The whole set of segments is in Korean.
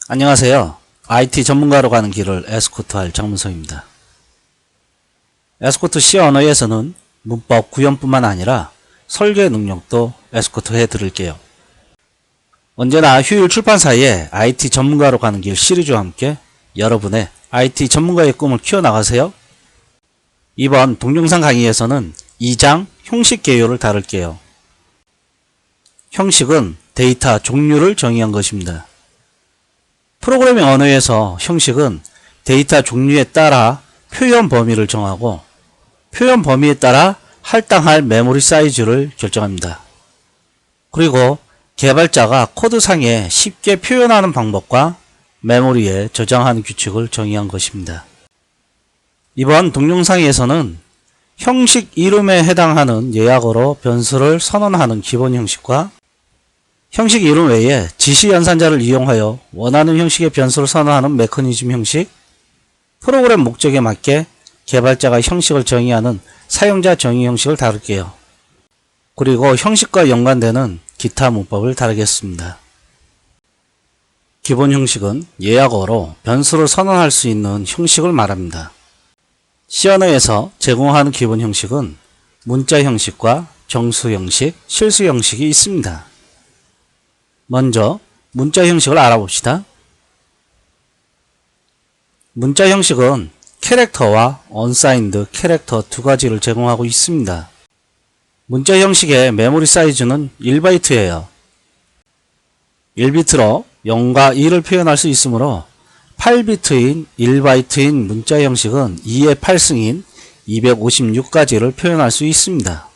안녕하세요. IT 전문가로 가는 길을 에스코트할 장문성입니다. 에스코트 C 언어에서는 문법 구현뿐만 아니라 설계 능력도 에스코트 해드릴게요. 언제나 휴일 출판사의 IT 전문가로 가는 길 시리즈와 함께 여러분의 IT 전문가의 꿈을 키워나가세요. 이번 동영상 강의에서는 2장 형식 개요를 다룰게요. 형식은 데이터 종류를 정의한 것입니다. 프로그래밍 언어에서 형식은 데이터 종류에 따라 표현 범위를 정하고 표현 범위에 따라 할당할 메모리 사이즈를 결정합니다. 그리고 개발자가 코드상에 쉽게 표현하는 방법과 메모리에 저장하는 규칙을 정의한 것입니다. 이번 동영상에서는 형식 이름에 해당하는 예약어로 변수를 선언하는 기본 형식과 형식 이름 외에 지시 연산자를 이용하여 원하는 형식의 변수를 선언하는 메커니즘 형식, 프로그램 목적에 맞게 개발자가 형식을 정의하는 사용자 정의 형식을 다룰게요. 그리고 형식과 연관되는 기타 문법을 다루겠습니다. 기본 형식은 예약어로 변수를 선언할 수 있는 형식을 말합니다. C 언어에서 제공하는 기본 형식은 문자 형식과 정수 형식, 실수 형식이 있습니다. 먼저 문자 형식을 알아봅시다. 문자 형식은 캐릭터와 언사인드 캐릭터 두 가지를 제공하고 있습니다. 문자 형식의 메모리 사이즈는 1바이트예요. 1비트로 0과 2를 표현할 수 있으므로 8비트인 1바이트인 문자 형식은 2의 8승인 256가지를 표현할 수 있습니다.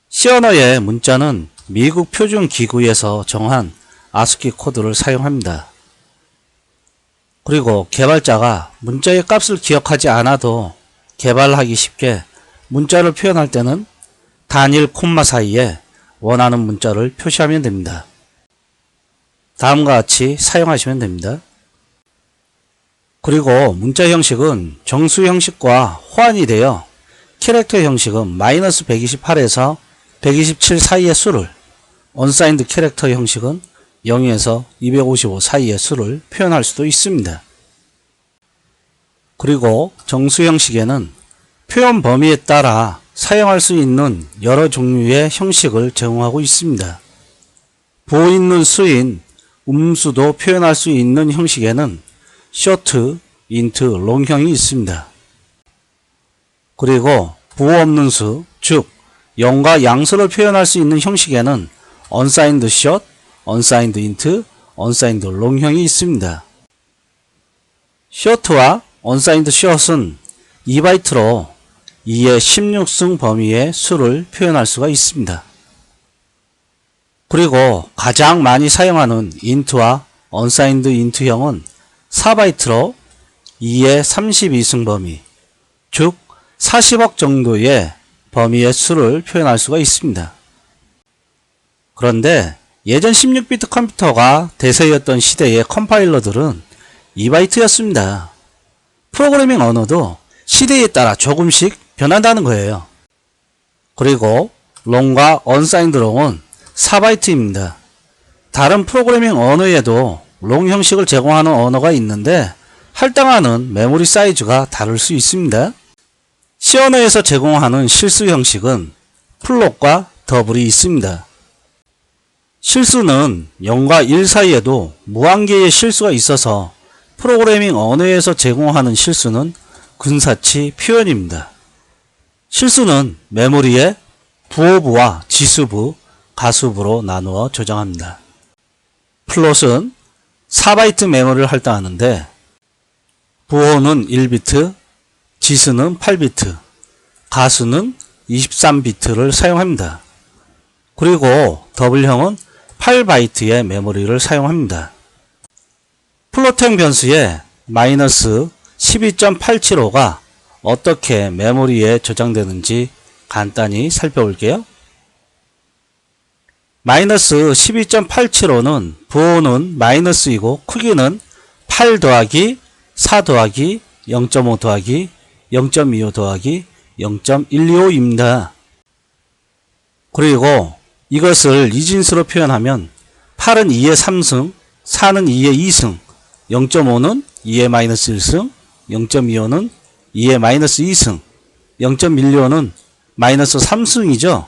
C 언어의 문자는 미국 표준 기구에서 정한 아스키 코드를 사용합니다. 그리고 개발자가 문자의 값을 기억하지 않아도 개발하기 쉽게 문자를 표현할 때는 단일 콤마 사이에 원하는 문자를 표시하면 됩니다. 다음과 같이 사용하시면 됩니다. 그리고 문자 형식은 정수 형식과 호환이 되어 캐릭터 형식은 -128에서 127 사이의 수를, 언사인드 캐릭터 형식은 0에서 255 사이의 수를 표현할 수도 있습니다. 그리고 정수 형식에는 표현 범위에 따라 사용할 수 있는 여러 종류의 형식을 제공하고 있습니다. 보이는 수인 음수도 표현할 수 있는 형식에는 short, int, long형이 있습니다. 그리고 부호 없는 수, 즉 0과 양수를 표현할 수 있는 형식에는 unsigned short, unsigned int, unsigned long형이 있습니다. short와 unsigned short은 2바이트로 2의 16승 범위의 수를 표현할 수가 있습니다. 그리고 가장 많이 사용하는 int와 unsigned int형은 4바이트로 2의 32승 범위, 즉 40억 정도의 범위의 수를 표현할 수가 있습니다. 그런데 예전 16비트 컴퓨터가 대세였던 시대의 컴파일러들은 2바이트였습니다. 프로그래밍 언어도 시대에 따라 조금씩 변한다는 거예요. 그리고 long과 unsigned long은 4바이트입니다. 다른 프로그래밍 언어에도 long 형식을 제공하는 언어가 있는데 할당하는 메모리 사이즈가 다를 수 있습니다. C 언어에서 제공하는 실수 형식은 플롯과 더블이 있습니다. 실수는 0과 1 사이에도 무한개의 실수가 있어서 프로그래밍 언어에서 제공하는 실수는 근사치 표현입니다. 실수는 메모리에 부호부와 지수부, 가수부로 나누어 저장합니다. 플롯은 4바이트 메모리를 할당하는데 부호는 1비트, 지수는 8비트, 가수는 23비트를 사용합니다. 그리고 더블형은 8바이트의 메모리를 사용합니다. 플롯형 변수의 -12.875가 어떻게 메모리에 저장되는지 간단히 살펴볼게요. -12.875는 부호는 마이너스이고 크기는 8 더하기 4 더하기 0.5 더하기 0.25 더하기 0.125입니다. 그리고 이것을 이진수로 표현하면 8은 2의 3승, 4는 2의 2승, 0.5는 2의 마이너스 1승, 0.25는 2의 마이너스 2승, 0.15는 마이너스 3승이죠.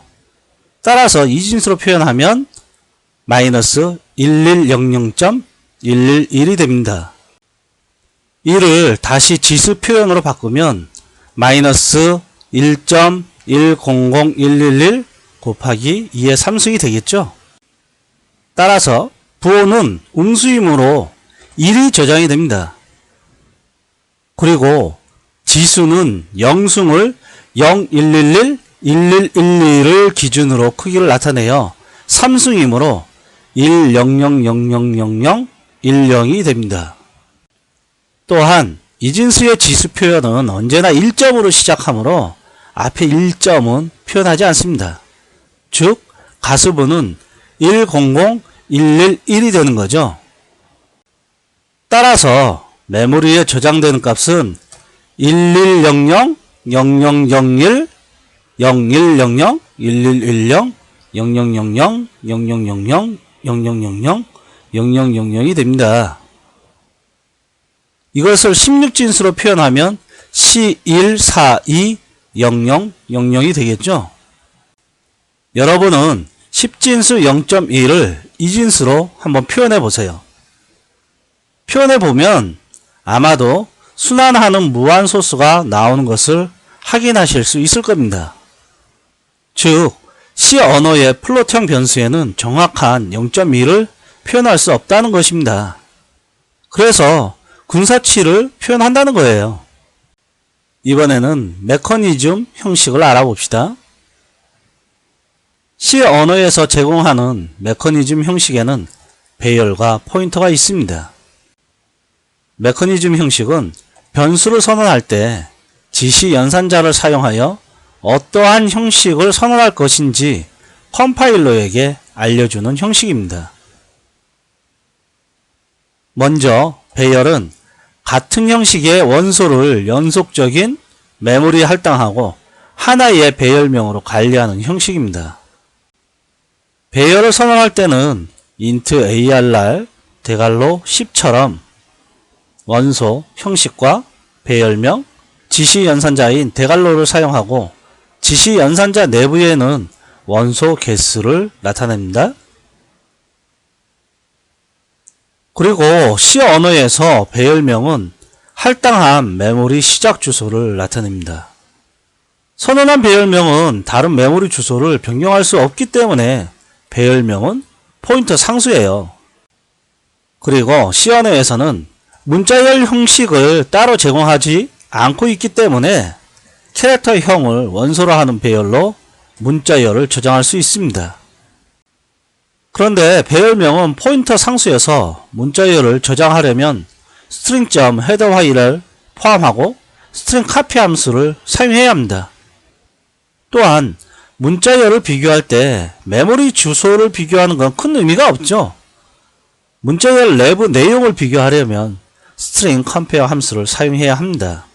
따라서 이진수로 표현하면 마이너스 1100.111이 됩니다. 이를 다시 지수 표현으로 바꾸면 마이너스 1.100111 곱하기 2의 3승이 되겠죠. 따라서 부호는 음수이므로 1이 저장이 됩니다. 그리고 지수는 영승을 0111, 1112를 기준으로 크기를 나타내어 3승이므로 100000010이 됩니다. 또한 이진수의 지수 표현은 언제나 1점으로 시작하므로 앞에 1점은 표현하지 않습니다. 즉 가수분은 100111이 되는 거죠. 따라서 메모리에 저장되는 값은 1100, 0001, 0100, 1110, 0000, 0000, 0000, 0000이 됩니다. 이것을 16진수로 표현하면 C1420000이 되겠죠. 여러분은 10진수 0.1을 이진수로 한번 표현해 보세요. 표현해 보면 아마도 순환하는 무한소수가 나오는 것을 확인하실 수 있을 겁니다. 즉 C 언어의 플롯형 변수에는 정확한 0.1을 표현할 수 없다는 것입니다. 그래서 군사치를 표현한다는 거예요. 이번에는 메커니즘 형식을 알아봅시다. C 언어에서 제공하는 메커니즘 형식에는 배열과 포인터가 있습니다. 메커니즘 형식은 변수를 선언할 때 지시 연산자를 사용하여 어떠한 형식을 선언할 것인지 컴파일러에게 알려주는 형식입니다. 먼저 배열은 같은 형식의 원소를 연속적인 메모리에 할당하고 하나의 배열명으로 관리하는 형식입니다. 배열을 선언할 때는 int arrar 대괄호 10처럼 원소 형식과 배열명, 지시 연산자인 대괄호를 사용하고 지시 연산자 내부에는 원소 개수를 나타냅니다. 그리고 C 언어에서 배열명은 할당한 메모리 시작 주소를 나타냅니다. 선언한 배열명은 다른 메모리 주소를 변경할 수 없기 때문에 배열명은 포인터 상수예요. 그리고 C 언어에서는 문자열 형식을 따로 제공하지 않고 있기 때문에 캐릭터형을 원소로 하는 배열로 문자열을 저장할 수 있습니다. 그런데 배열명은 포인터 상수여서 문자열을 저장하려면 string.header 파일을 포함하고 string copy 함수를 사용해야 합니다. 또한 문자열을 비교할 때 메모리 주소를 비교하는 건 큰 의미가 없죠. 문자열 내부 내용을 비교하려면 string compare 함수를 사용해야 합니다.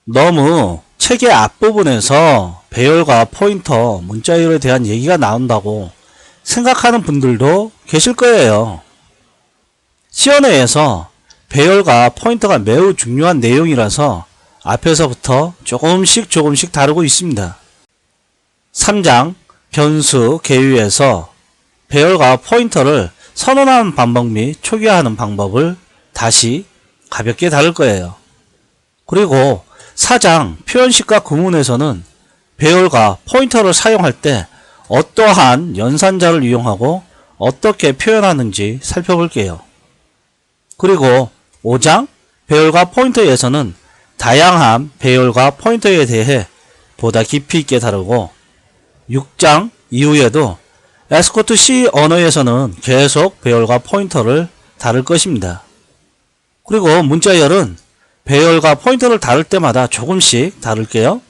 너무 책의 앞부분에서 배열과 포인터, 문자열에 대한 얘기가 나온다고 생각하는 분들도 계실 거예요. C 언어에서 배열과 포인터가 매우 중요한 내용이라서 앞에서부터 조금씩 다루고 있습니다. 3장 변수 개유에서 배열과 포인터를 선언하는 방법 및 초기화하는 방법을 다시 가볍게 다룰 거예요. 그리고 4장 표현식과 구문에서는 배열과 포인터를 사용할 때 어떠한 연산자를 이용하고 어떻게 표현하는지 살펴볼게요. 그리고 5장 배열과 포인터에서는 다양한 배열과 포인터에 대해 보다 깊이 있게 다루고 6장 이후에도 에스코트 C 언어에서는 계속 배열과 포인터를 다룰 것입니다. 그리고 문자열은 배열과 포인터를 다룰 때마다 조금씩 다룰게요.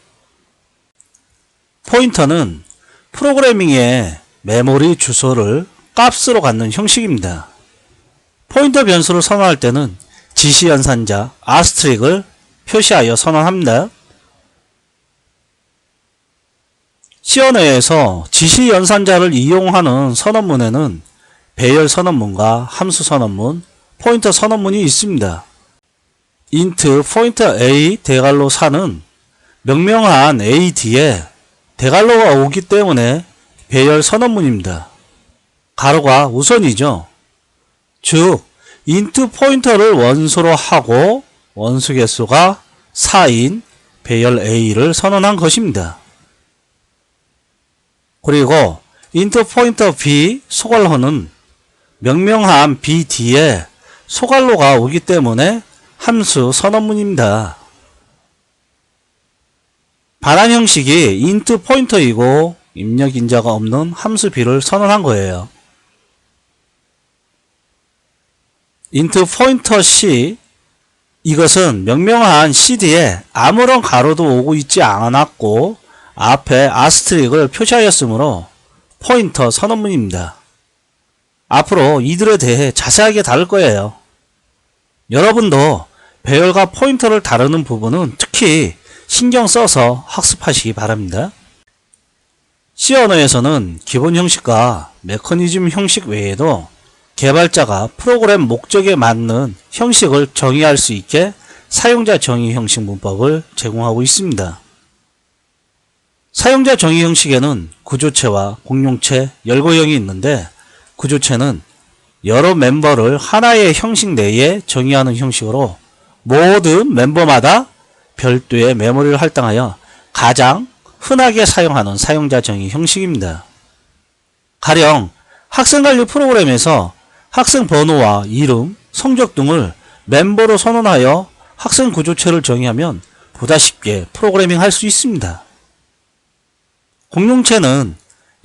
포인터는 프로그래밍의 메모리 주소를 값으로 갖는 형식입니다. 포인터 변수를 선언할 때는 지시 연산자 asterisk을 표시하여 선언합니다. C 언어에서 지시 연산자를 이용하는 선언문에는 배열 선언문과 함수 선언문, 포인터 선언문이 있습니다. int 포인터 a 대괄호 4는 명명한 a 뒤에 대괄호가 오기 때문에 배열 선언문입니다. 가로가 우선이죠. 즉 int 포인터를 원소로 하고 원소 개수가 4인 배열 a를 선언한 것입니다. 그리고 int 포인터 b 소괄호는 명명한 b 뒤에 소괄호가 오기 때문에 함수 선언문입니다. 반환 형식이 int 포인터이고 입력 인자가 없는 함수 b를 선언한 거예요. int 포인터 c, 이것은 명명한 c 뒤에 아무런 가로도 오고 있지 않았고 앞에 아스트릭을 표시하였으므로 포인터 선언문입니다. 앞으로 이들에 대해 자세하게 다룰 거예요. 여러분도 배열과 포인터를 다루는 부분은 특히 신경 써서 학습하시기 바랍니다. C 언어에서는 기본 형식과 메커니즘 형식 외에도 개발자가 프로그램 목적에 맞는 형식을 정의할 수 있게 사용자 정의 형식 문법을 제공하고 있습니다. 사용자 정의 형식에는 구조체와 공용체, 열거형이 있는데 구조체는 여러 멤버를 하나의 형식 내에 정의하는 형식으로 모든 멤버마다 별도의 메모리를 할당하여 가장 흔하게 사용하는 사용자 정의 형식입니다. 가령 학생관리 프로그램에서 학생 번호와 이름, 성적 등을 멤버로 선언하여 학생 구조체를 정의하면 보다 쉽게 프로그래밍 할 수 있습니다. 공용체는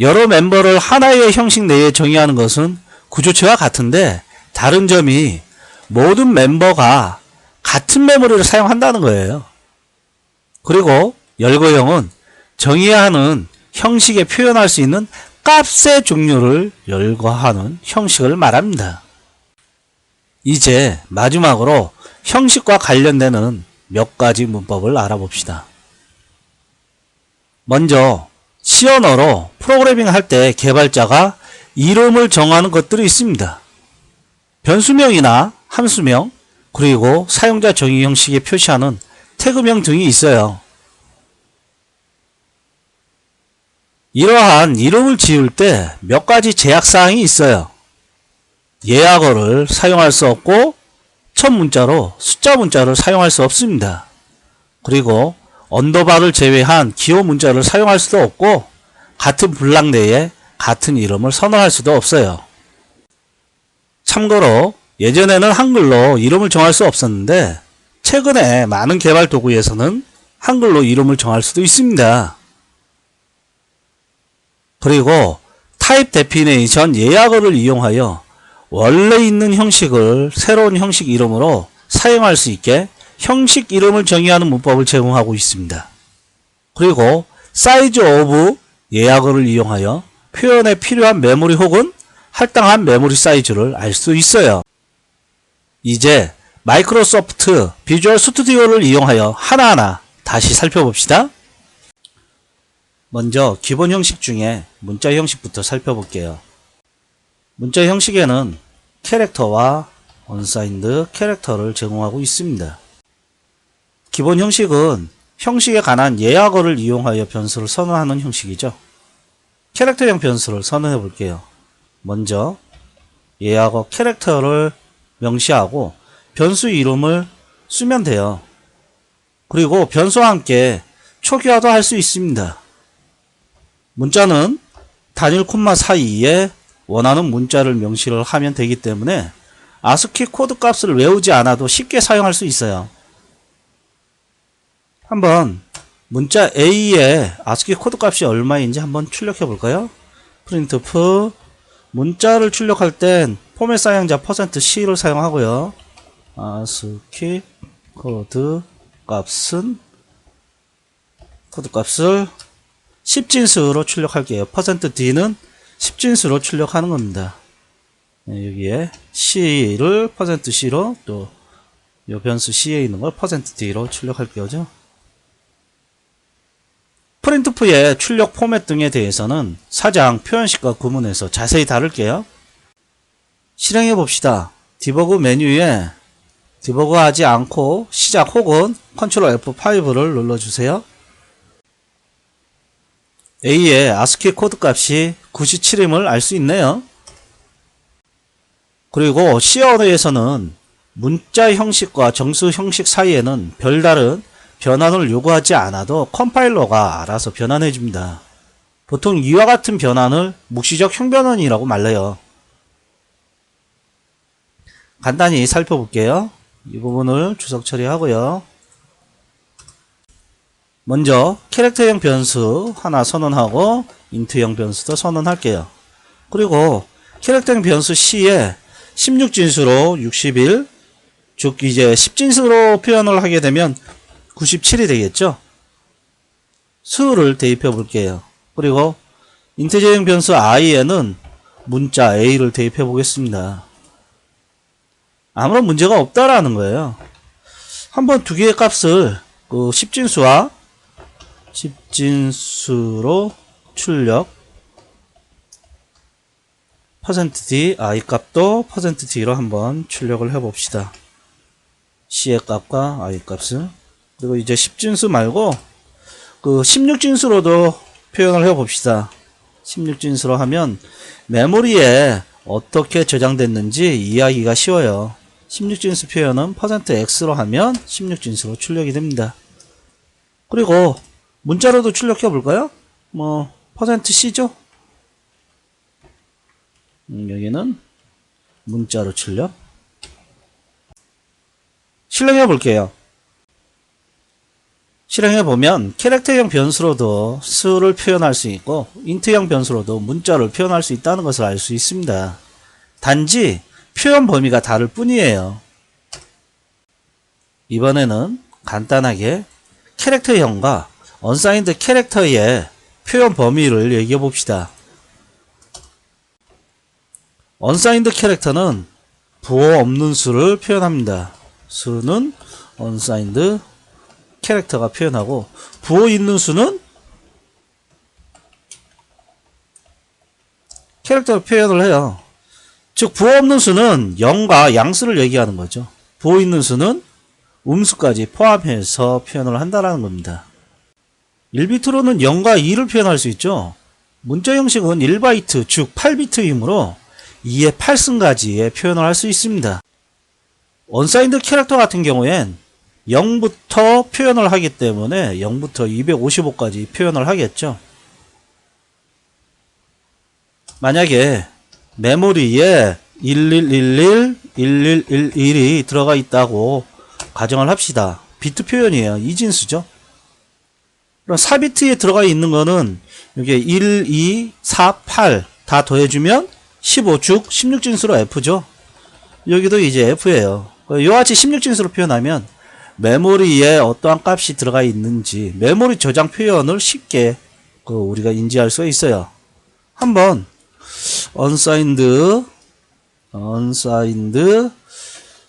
여러 멤버를 하나의 형식 내에 정의하는 것은 구조체와 같은데 다른 점이 모든 멤버가 같은 메모리를 사용한다는 거예요. 그리고 열거형은 정의해야 하는 형식에 표현할 수 있는 값의 종류를 열거하는 형식을 말합니다. 이제 마지막으로 형식과 관련되는 몇 가지 문법을 알아봅시다. 먼저 C 언어로 프로그래밍 할 때 개발자가 이름을 정하는 것들이 있습니다. 변수명이나 함수명, 그리고 사용자 정의 형식에 표시하는 태그명 등이 있어요. 이러한 이름을 지을 때 몇 가지 제약사항이 있어요. 예약어를 사용할 수 없고 첫 문자로 숫자 문자를 사용할 수 없습니다. 그리고 언더바를 제외한 기호 문자를 사용할 수도 없고 같은 블락 내에 같은 이름을 선언할 수도 없어요. 참고로 예전에는 한글로 이름을 정할 수 없었는데 최근에 많은 개발 도구에서는 한글로 이름을 정할 수도 있습니다. 그리고 타입 데피네이션 예약어를 이용하여 원래 있는 형식을 새로운 형식 이름으로 사용할 수 있게 형식 이름을 정의하는 문법을 제공하고 있습니다. 그리고 사이즈 오브 예약어를 이용하여 표현에 필요한 메모리 혹은 할당한 메모리 사이즈를 알 수 있어요. 이제 마이크로소프트 비주얼 스튜디오를 이용하여 하나하나 다시 살펴봅시다. 먼저 기본 형식 중에 문자 형식부터 살펴볼게요. 문자 형식에는 캐릭터와 언사인드 캐릭터를 제공하고 있습니다. 기본 형식은 형식에 관한 예약어를 이용하여 변수를 선언하는 형식이죠. 캐릭터형 변수를 선언해 볼게요. 먼저 예약어 캐릭터를 명시하고 변수 이름을 쓰면 돼요. 그리고 변수와 함께 초기화도 할 수 있습니다. 문자는 단일 콤마 사이에 원하는 문자를 명시를 하면 되기 때문에 아스키 코드 값을 외우지 않아도 쉽게 사용할 수 있어요. 한번 문자 A의 아스키 코드 값이 얼마인지 한번 출력해 볼까요? printf 문자를 출력할 땐 포맷 사용자 %c를 사용하고요. 아스키 코드 값을 10진수로 출력할게요. %d는 10진수로 출력하는 겁니다. 여기에 c를 %c로 또 이 변수 c에 있는 걸 %d로 출력할게요. 프린트프의 출력 포맷 등에 대해서는 사장 표현식과 구문에서 자세히 다룰게요. 실행해 봅시다. 디버그 메뉴에 디버그 하지 않고 시작 혹은 컨트롤 F5를 눌러주세요. A의 ASCII 코드 값이 97임을 알 수 있네요. 그리고 C 언어에서는 문자 형식과 정수 형식 사이에는 별다른 변환을 요구하지 않아도 컴파일러가 알아서 변환해 줍니다. 보통 이와 같은 변환을 묵시적 형변환이라고 말해요. 간단히 살펴볼게요. 이 부분을 주석 처리하고요. 먼저 캐릭터형 변수 하나 선언하고 인트형 변수도 선언할게요. 그리고 캐릭터형 변수 C에 16진수로 61, 즉 이제 10진수로 표현을 하게 되면 97이 되겠죠. 수를 대입해 볼게요. 그리고 인티저형 변수 i에는 문자 a를 대입해 보겠습니다. 아무런 문제가 없다라는 거예요. 한번 두 개의 값을 그 10진수로 출력 %d i 값도 %d로 한번 출력을 해 봅시다. c의 값과 i 값을. 그리고 이제 10진수 말고 그 16진수로도 표현을 해 봅시다. 16진수로 하면 메모리에 어떻게 저장됐는지 이해하기가 쉬워요. 16진수 표현은 %x로 하면 16진수로 출력이 됩니다. 그리고 문자로도 출력해 볼까요? 뭐 %c죠? 여기는 문자로 출력. 실행해 볼게요. 실행해 보면 캐릭터형 변수로도 수를 표현할 수 있고 인트형 변수로도 문자를 표현할 수 있다는 것을 알 수 있습니다. 단지 표현 범위가 다를 뿐이에요. 이번에는 간단하게 캐릭터형과 언사인드 캐릭터의 표현 범위를 얘기해 봅시다. 언사인드 캐릭터는 부호 없는 수를 표현합니다. 수는 언사인드 캐릭터가 표현하고 부호 있는 수는 캐릭터로 표현을 해요. 즉 부호 없는 수는 0과 양수를 얘기하는 거죠. 부호 있는 수는 음수까지 포함해서 표현을 한다는 겁니다. 1비트로는 0과 2를 표현할 수 있죠. 문자 형식은 1바이트 즉 8비트이므로 2의 8승까지의 표현을 할 수 있습니다. 언사인드 캐릭터 같은 경우엔 0부터 표현을 하기 때문에 0부터 255까지 표현을 하겠죠. 만약에 메모리에 1111, 1111이 들어가 있다고 가정을 합시다. 비트 표현이에요. 2진수죠. 그럼 4비트에 들어가 있는 거는 이게 1, 2, 4, 8 다 더해주면 15, 즉 16진수로 F죠. 여기도 이제 F예요. 이와 같이 16진수로 표현하면 메모리에 어떠한 값이 들어가 있는지 메모리 저장 표현을 쉽게 우리가 인지할 수가 있어요. 한번 unsigned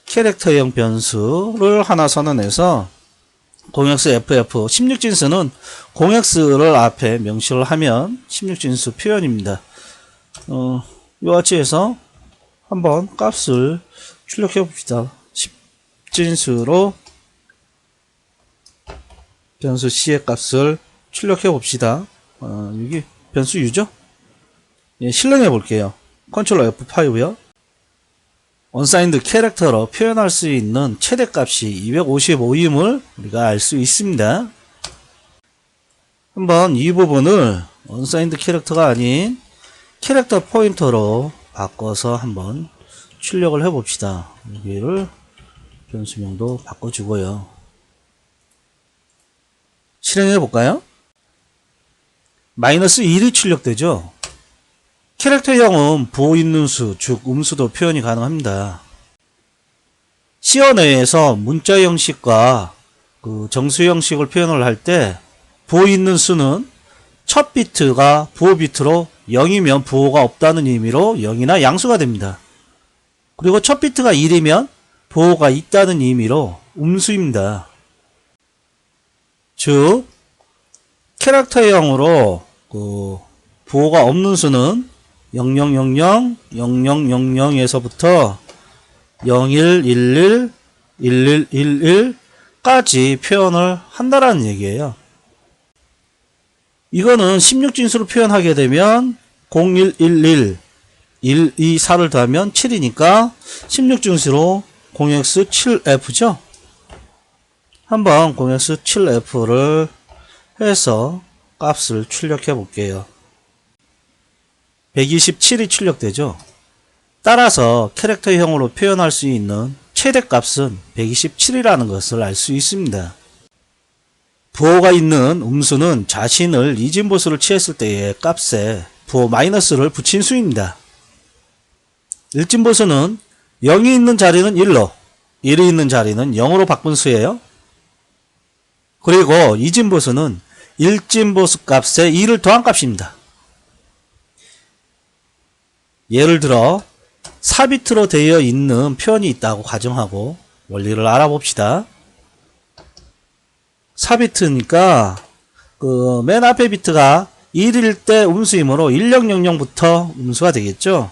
캐릭터형 변수를 하나 선언해서 공역수 FF 16진수는 공역수를 앞에 명시를 하면 16진수 표현입니다. 이와 같이 해서 한번 값을 출력해 봅시다. 10진수로 변수 C의 값을 출력해 봅시다. 여기 변수 U죠? 예, 실행해 볼게요. 컨트롤 F5요. 언사인드 캐릭터로 표현할 수 있는 최대값이 255임을 우리가 알 수 있습니다. 한번 이 부분을 언사인드 캐릭터가 아닌 캐릭터 포인터로 바꿔서 한번 출력을 해 봅시다. 여기를 변수명도 바꿔주고요. 실행해 볼까요? 마이너스 1이 출력되죠. 캐릭터형은 부호 있는 수, 즉 음수도 표현이 가능합니다. C 언어에서 문자 형식과 정수 형식을 표현을 할 때 부호 있는 수는 첫 비트가 부호 비트로 0이면 부호가 없다는 의미로 0이나 양수가 됩니다. 그리고 첫 비트가 1이면 부호가 있다는 의미로 음수입니다. 즉 캐릭터형으로 부호가 없는 수는 0000, 0000에서부터 01, 11, 11, 11까지 표현을 한다라는 얘기예요. 이거는 16진수로 표현하게 되면 0111, 124를 더하면 7이니까 16진수로 0x7f죠. 한번 0x7f를 해서 값을 출력해 볼게요. 127이 출력되죠. 따라서 캐릭터형으로 표현할 수 있는 최대값은 127이라는 것을 알 수 있습니다. 부호가 있는 음수는 자신을 이진보수를 취했을 때의 값에 부호 마이너스를 붙인 수입니다. 일진보수는 0이 있는 자리는 1로, 1이 있는 자리는 0으로 바꾼 수예요. 그리고 이진보수는 일진보수 값에 2를 더한 값입니다. 예를 들어 4비트로 되어 있는 표현이 있다고 가정하고 원리를 알아봅시다. 4비트니까 그 맨 앞에 비트가 1일 때 음수이므로 1000부터 음수가 되겠죠.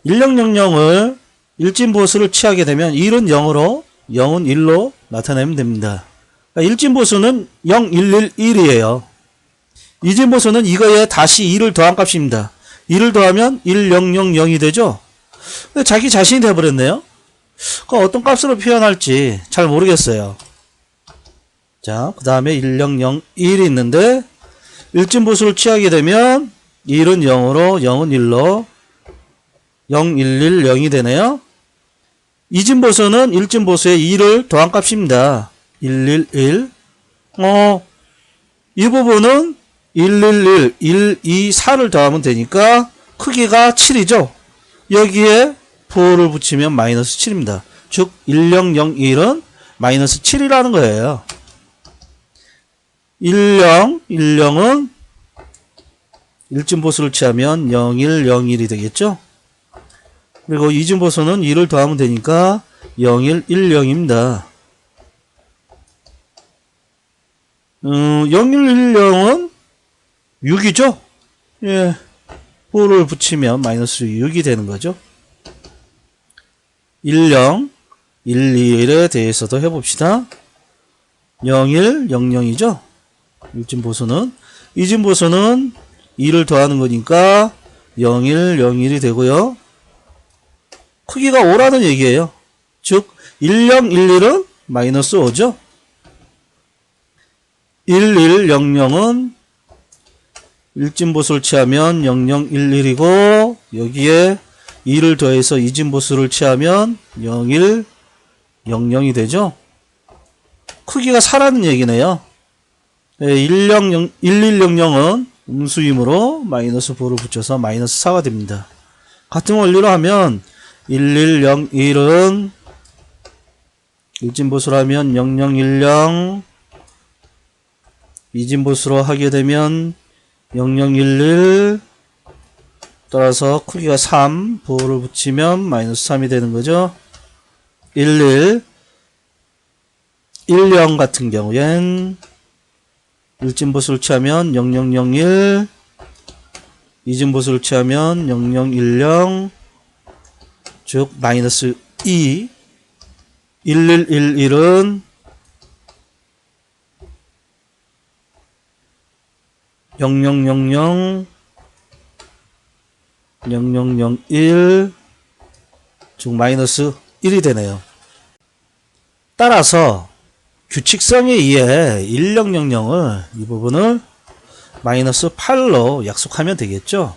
1000을 일진보수를 취하게 되면 1은 0으로 0은 1로 나타내면 됩니다. 그러니까 일진보수는 0, 1, 1, 1이에요. 이진보수는 이거에 다시 2를 더한 값입니다. 2를 더하면 1, 0, 0, 0이 되죠. 근데 자기 자신이 되어버렸네요. 어떤 값으로 표현할지 잘 모르겠어요. 자, 그 다음에 1, 0, 0, 1이 있는데 일진보수를 취하게 되면 1은 0으로 0은 1로 0, 1, 1, 0이 되네요. 이진보수는 일진보수에 2를 더한 값입니다. 1, 1, 1. 이 부분은 1, 1, 1, 1, 2, 4를 더하면 되니까 크기가 7이죠. 여기에 부호를 붙이면 마이너스 7입니다. 즉 1, 0, 0, 1은 마이너스 7이라는 거예요. 1, 0, 1, 0은 일진보수를 취하면 0, 1, 0, 1이 되겠죠. 그리고 이진보수는 2를 더하면 되니까 0, 1, 1, 0입니다. 0, 1, 1, 0은 6이죠? 예. 부호를 붙이면 마이너스 6이 되는 거죠. 1, 0, 1, 2, 1에 대해서도 해봅시다. 0, 1, 0, 0이죠? 일진보수는. 이진보수는 2를 더하는 거니까 0, 1, 0, 1이 되고요. 크기가 5라는 얘기예요. 즉 1, 0, 1, 1은 마이너스 5죠. 1, 1, 0, 0은 일진보수를 취하면 0, 0, 1, 1이고 여기에 2를 더해서 이진보수를 취하면 0, 1, 0, 0이 되죠. 크기가 4라는 얘기네요. 1, 0, 0, 1, 1, 0, 0은 음수이므로 마이너스 부호를 붙여서 마이너스 4가 됩니다. 같은 원리로 하면 1, 1, 0, 1은 일진보수로 하면 0, 0, 1, 0 이진보수로 하게 되면 0, 0, 1, 1 따라서 크기가 3 부호를 붙이면 마이너스 3이 되는 거죠. 1, 1 1, 0 같은 경우엔 일진보수를 취하면 0, 0, 0, 1 이진보수를 취하면 0, 0, 1, 0 즉 마이너스 2 1, 1, 1, 1은 0, 0, 0, 0 0, 0, 0, 1 즉 마이너스 1이 되네요. 따라서 규칙성에 의해 1, 0, 0, 0을 이 부분을 마이너스 8로 약속하면 되겠죠.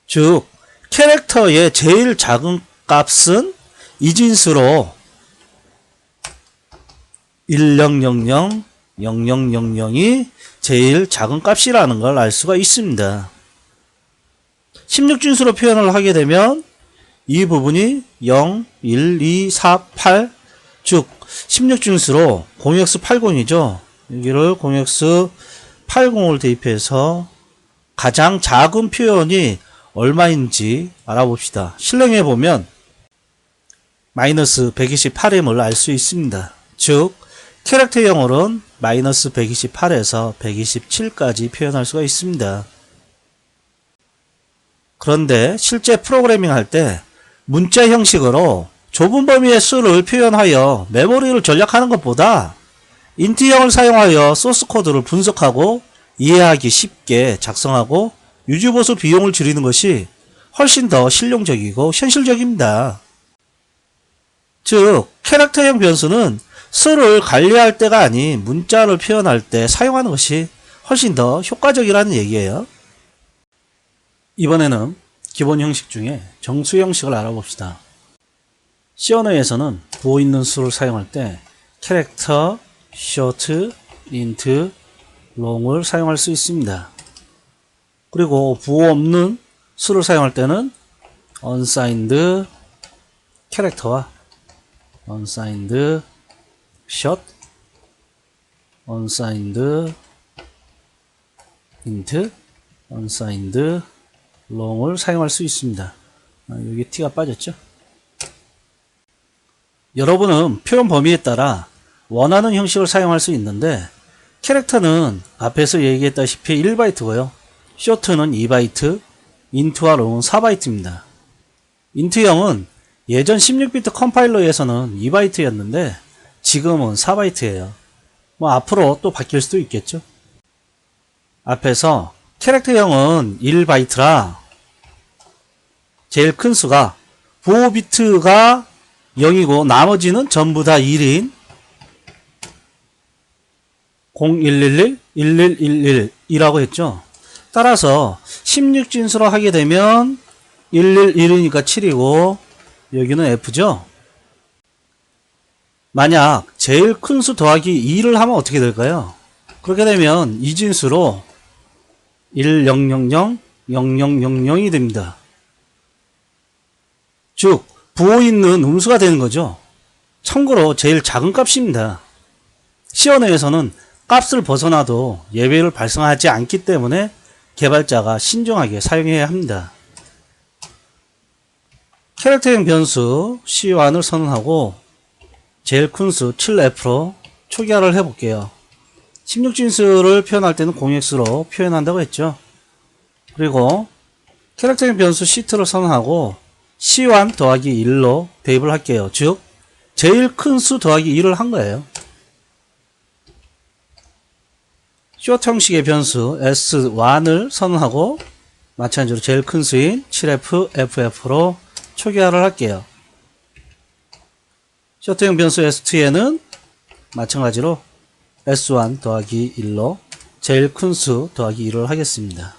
즉 캐릭터의 제일 작은 값은 이진수로 1000, 0000이 제일 작은 값이라는 걸 알 수가 있습니다. 16진수로 표현을 하게 되면 이 부분이 0, 1, 2, 4, 8 즉 16진수로 0x80이죠. 여기를 0x80을 대입해서 가장 작은 표현이 얼마인지 알아봅시다. 실행해 보면 마이너스 128임을 알 수 있습니다. 즉 캐릭터형으로는 마이너스 128에서 127까지 표현할 수가 있습니다. 그런데 실제 프로그래밍 할 때 문자 형식으로 좁은 범위의 수를 표현하여 메모리를 전략하는 것보다 인트형을 사용하여 소스 코드를 분석하고 이해하기 쉽게 작성하고 유지보수 비용을 줄이는 것이 훨씬 더 실용적이고 현실적입니다. 즉, 캐릭터형 변수는 수를 관리할 때가 아닌 문자를 표현할 때 사용하는 것이 훨씬 더 효과적이라는 얘기예요. 이번에는 기본 형식 중에 정수 형식을 알아봅시다. C 언어에서는 부호 있는 수를 사용할 때 캐릭터, short, int, long을 사용할 수 있습니다. 그리고 부호 없는 수를 사용할 때는 unsigned 캐릭터와 unsigned short, unsigned int, unsigned long을 사용할 수 있습니다. 여기 t가 빠졌죠? 여러분은 표현 범위에 따라 원하는 형식을 사용할 수 있는데 캐릭터는 앞에서 얘기했다시피 1바이트고요. short는 2바이트, int와 long은 4바이트입니다. int형은 예전 16비트 컴파일러에서는 2바이트였는데 지금은 4바이트예요. 앞으로 또 바뀔 수도 있겠죠. 앞에서 캐릭터형은 1바이트라 제일 큰 수가 부호 비트가 0이고 나머지는 전부 다 1인 0111, 1111이라고 했죠. 따라서 16진수로 하게 되면 111이니까 7이고 여기는 F죠. 만약 제일 큰 수 더하기 2를 하면 어떻게 될까요? 그렇게 되면 이진수로 1000, 0000이 됩니다. 즉 부호 있는 음수가 되는 거죠. 참고로 제일 작은 값입니다. C 언어에서는 값을 벗어나도 예외를 발생하지 않기 때문에 개발자가 신중하게 사용해야 합니다. 캐릭터형 변수 C1을 선언하고 제일 큰 수 7F로 초기화를 해볼게요. 16진수를 표현할 때는 0x로 표현한다고 했죠. 그리고 캐릭터형 변수 C2를 선언하고 C1 더하기 1로 대입을 할게요. 즉 제일 큰 수 더하기 1을 한 거예요. short 형식의 변수 S1을 선언하고 마찬가지로 제일 큰 수인 7F, FF로 초기화를 할게요. short형 변수 S2에는 마찬가지로 S1 더하기 1로 제일 큰 수 더하기 1을 하겠습니다.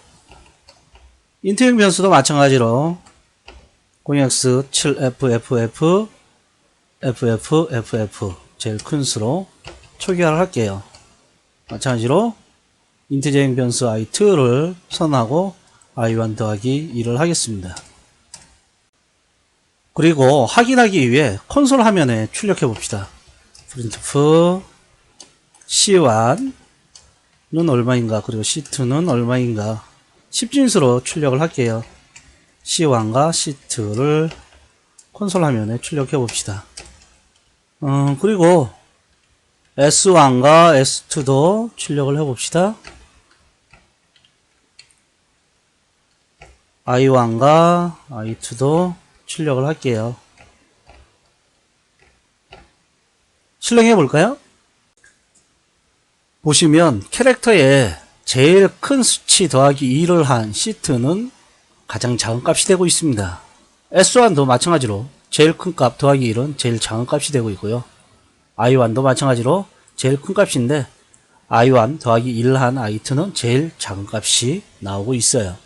int형 변수도 마찬가지로 0x 7FFF FFFF 제일 큰 수로 초기화를 할게요. 마찬가지로 인트제형 변수 i2를 선언하고 i1 더하기 2를 하겠습니다. 그리고 확인하기 위해 콘솔 화면에 출력해 봅시다. printf C1는 얼마인가 그리고 C2는 얼마인가 10진수로 출력을 할게요. C1과 C2를 콘솔 화면에 출력해 봅시다. 그리고 S1과 S2도 출력을 해 봅시다. I1과 I2도 출력을 할게요. 실행해 볼까요? 보시면 캐릭터에 제일 큰 수치 더하기 2를 한 C2는 가장 작은 값이 되고 있습니다. S1도 마찬가지로 제일 큰 값 더하기 1은 제일 작은 값이 되고 있고요. I1도 마찬가지로 제일 큰 값인데 I1 더하기 1을 한 I2는 제일 작은 값이 나오고 있어요.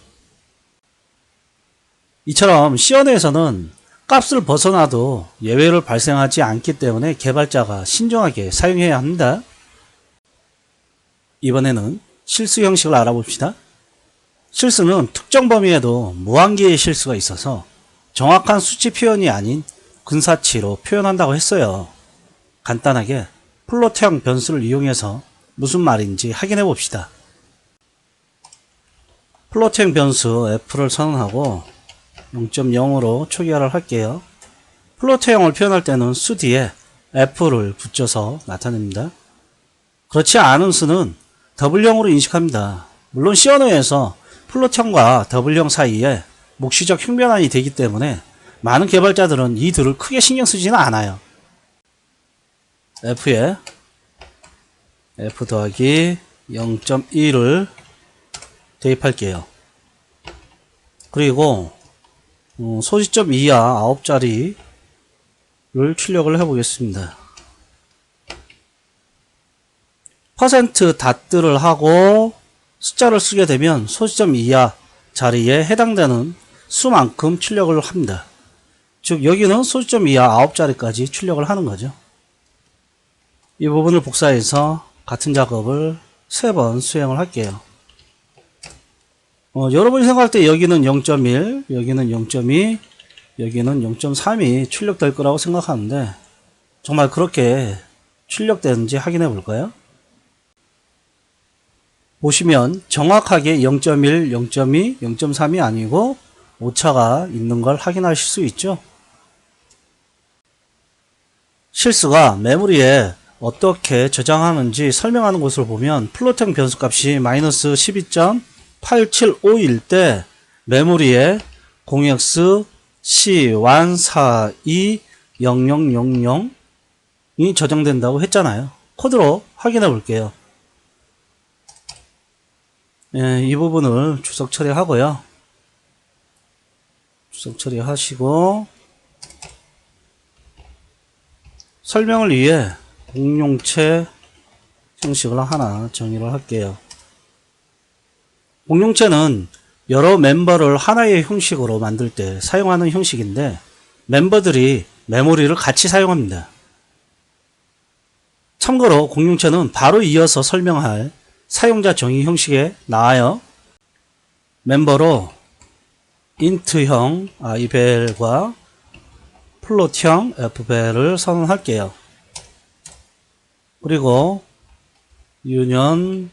이처럼 C 언어에서는 값을 벗어나도 예외를 발생하지 않기 때문에 개발자가 신중하게 사용해야 합니다. 이번에는 실수 형식을 알아봅시다. 실수는 특정 범위에도 무한개의 실수가 있어서 정확한 수치 표현이 아닌 근사치로 표현한다고 했어요. 간단하게 플롯형 변수를 이용해서 무슨 말인지 확인해 봅시다. 플롯형 변수 F를 선언하고 0.0으로 초기화를 할게요. 플로트형을 표현할 때는 수 뒤에 F를 붙여서 나타냅니다. 그렇지 않은 수는 W형으로 인식합니다. 물론 C 언어에서 플로트형과 W형 사이에 묵시적 흉변환이 되기 때문에 많은 개발자들은 이들을 크게 신경 쓰지는 않아요. F에 F 더하기 0.1을 대입할게요. 그리고 소시점 이하 9자리를 출력을 해보겠습니다. 퍼센트 닷들을 하고 숫자를 쓰게 되면 소시점 이하 자리에 해당되는 수만큼 출력을 합니다. 즉 여기는 소시점 이하 9자리까지 출력을 하는 거죠. 이 부분을 복사해서 같은 작업을 3번 수행을 할게요. 여러분이 생각할 때 여기는 0.1, 여기는 0.2, 여기는 0.3이 출력될 거라고 생각하는데 정말 그렇게 출력되는지 확인해 볼까요? 보시면 정확하게 0.1, 0.2, 0.3이 아니고 오차가 있는 걸 확인하실 수 있죠. 실수가 메모리에 어떻게 저장하는지 설명하는 곳을 보면 플로팅 변수값이 마이너스 12.875일 때 메모리에 0x C1420000이 저장된다고 했잖아요. 코드로 확인해 볼게요. 이 부분을 주석 처리하고요. 주석 처리하시고 설명을 위해 공룡체 형식을 하나 정의를 할게요. 공룡체는 여러 멤버를 하나의 형식으로 만들 때 사용하는 형식인데 멤버들이 메모리를 같이 사용합니다. 참고로 공룡체는 바로 이어서 설명할 사용자 정의 형식에 나와요. 멤버로 int형 ivel과 플롯형 fvel을 선언할게요. 그리고 유년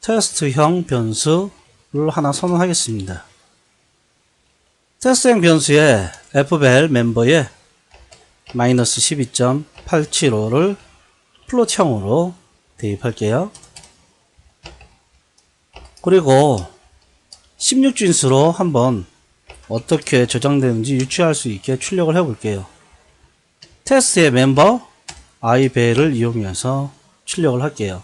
테스트형 변수를 하나 선언하겠습니다. 테스트형 변수에 fvel 멤버에 마이너스 12.875를 플롯형으로 대입할게요. 그리고 16진수로 한번 어떻게 저장되는지 유추할 수 있게 출력을 해 볼게요. 테스트의 멤버 ivel을 이용해서 출력을 할게요.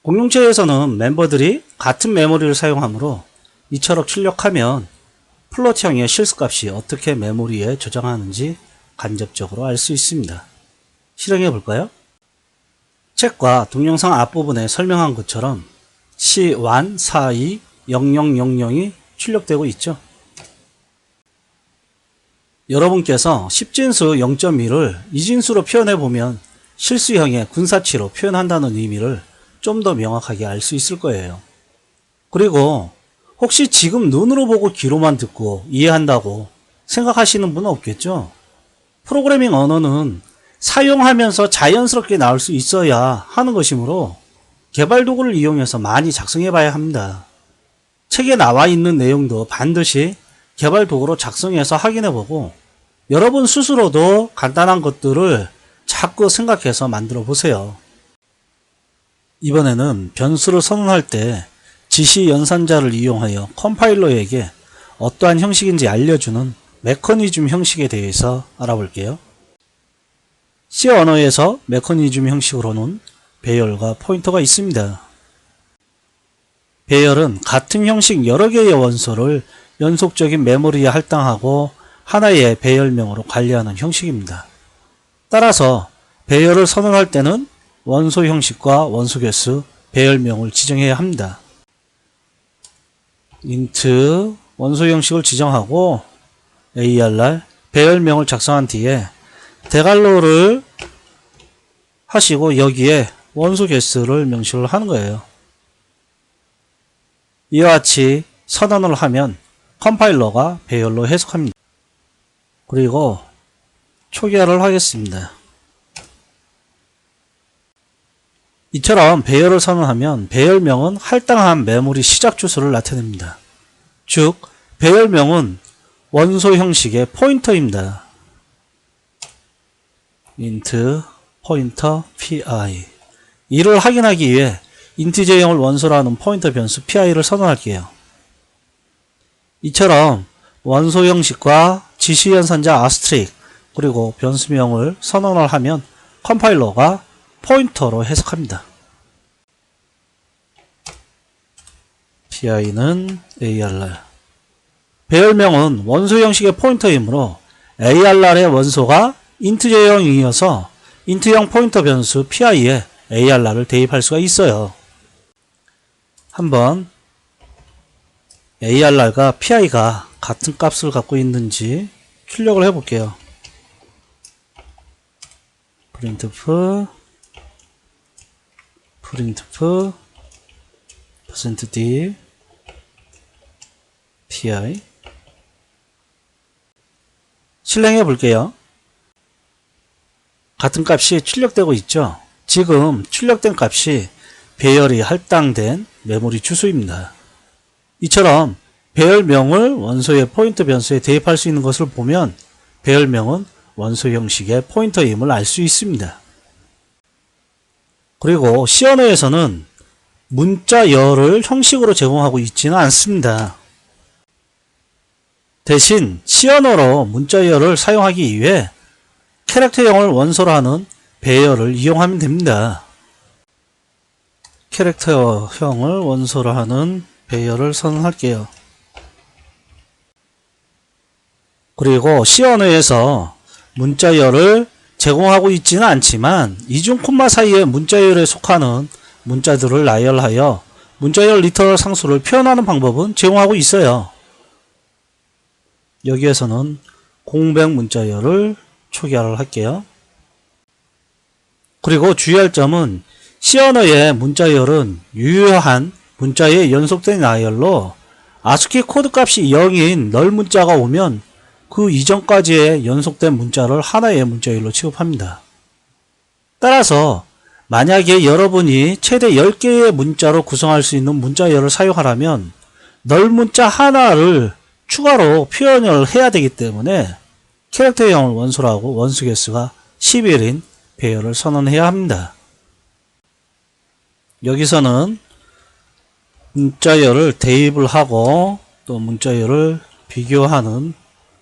공룡체에서는 멤버들이 같은 메모리를 사용하므로 이처럼 출력하면 플롯형의 실수값이 어떻게 메모리에 저장하는지 간접적으로 알 수 있습니다. 실행해 볼까요? 책과 동영상 앞부분에 설명한 것처럼 C1420000이 출력되고 있죠. 여러분께서 10진수 0.1을 2진수로 표현해 보면 실수형의 군사치로 표현한다는 의미를 좀 더 명확하게 알 수 있을 거예요. 그리고 혹시 지금 눈으로 보고 귀로만 듣고 이해한다고 생각하시는 분은 없겠죠? 프로그래밍 언어는 사용하면서 자연스럽게 나올 수 있어야 하는 것이므로 개발 도구를 이용해서 많이 작성해 봐야 합니다. 책에 나와 있는 내용도 반드시 개발 도구로 작성해서 확인해 보고 여러분 스스로도 간단한 것들을 자꾸 생각해서 만들어 보세요. 이번에는 변수를 선언할 때 지시 연산자를 이용하여 컴파일러에게 어떠한 형식인지 알려주는 메커니즘 형식에 대해서 알아볼게요. C 언어에서 메커니즘 형식으로는 배열과 포인터가 있습니다. 배열은 같은 형식 여러 개의 원소를 연속적인 메모리에 할당하고 하나의 배열명으로 관리하는 형식입니다. 따라서 배열을 선언할 때는 원소 형식과 원소 개수, 배열명을 지정해야 합니다. int 원소 형식을 지정하고 ARR 배열명을 작성한 뒤에 대괄호를 하시고 여기에 원소 개수를 명시를 하는 거예요. 이와 같이 선언을 하면 컴파일러가 배열로 해석합니다. 그리고 초기화를 하겠습니다. 이처럼 배열을 선언하면 배열명은 할당한 메모리 시작 주소를 나타냅니다. 즉 배열명은 원소 형식의 포인터입니다. int 포인터 pi 이를 확인하기 위해 인티저형을 원소로 하는 포인터 변수 pi를 선언할게요. 이처럼 원소 형식과 지시 연산자 아스트릭 그리고 변수명을 선언을 하면 컴파일러가 포인터로 해석합니다. PI는 ARR. 배열명은 원소 형식의 포인터이므로 ARR의 원소가 인트저형이어서 인트형 포인터 변수 PI에 ARR을 대입할 수가 있어요. 한번 ARR과 PI가 같은 값을 갖고 있는지 출력을 해볼게요. printf %d pi 실행해 볼게요. 같은 값이 출력되고 있죠. 지금 출력된 값이 배열이 할당된 메모리 주소입니다. 이처럼 배열명을 원소의 포인터 변수에 대입할 수 있는 것을 보면 배열명은 원소 형식의 포인터임을 알 수 있습니다. 그리고 C 언어에서는 문자열을 형식으로 제공하고 있지는 않습니다. 대신 C 언어로 문자열을 사용하기 위해 캐릭터형을 원소로 하는 배열을 이용하면 됩니다. 캐릭터형을 원소로 하는 배열을 선언할게요. 그리고 C 언어에서 문자열을 제공하고 있지는 않지만 이중 콤마 사이에 문자열에 속하는 문자들을 나열하여 문자열 리터럴 상수를 표현하는 방법은 제공하고 있어요. 여기에서는 공백 문자열을 초기화를 할게요. 그리고 주의할 점은 C 언어의 문자열은 유효한 문자의 연속된 나열로 ASCII 코드 값이 0인 널 문자가 오면 그 이전까지의 연속된 문자를 하나의 문자열로 취급합니다. 따라서 만약에 여러분이 최대 10개의 문자로 구성할 수 있는 문자열을 사용하려면 널 문자 하나를 추가로 표현을 해야 되기 때문에 캐릭터형을 원소로 하고 원수 개수가 11인 배열을 선언해야 합니다. 여기서는 문자열을 대입을 하고 또 문자열을 비교하는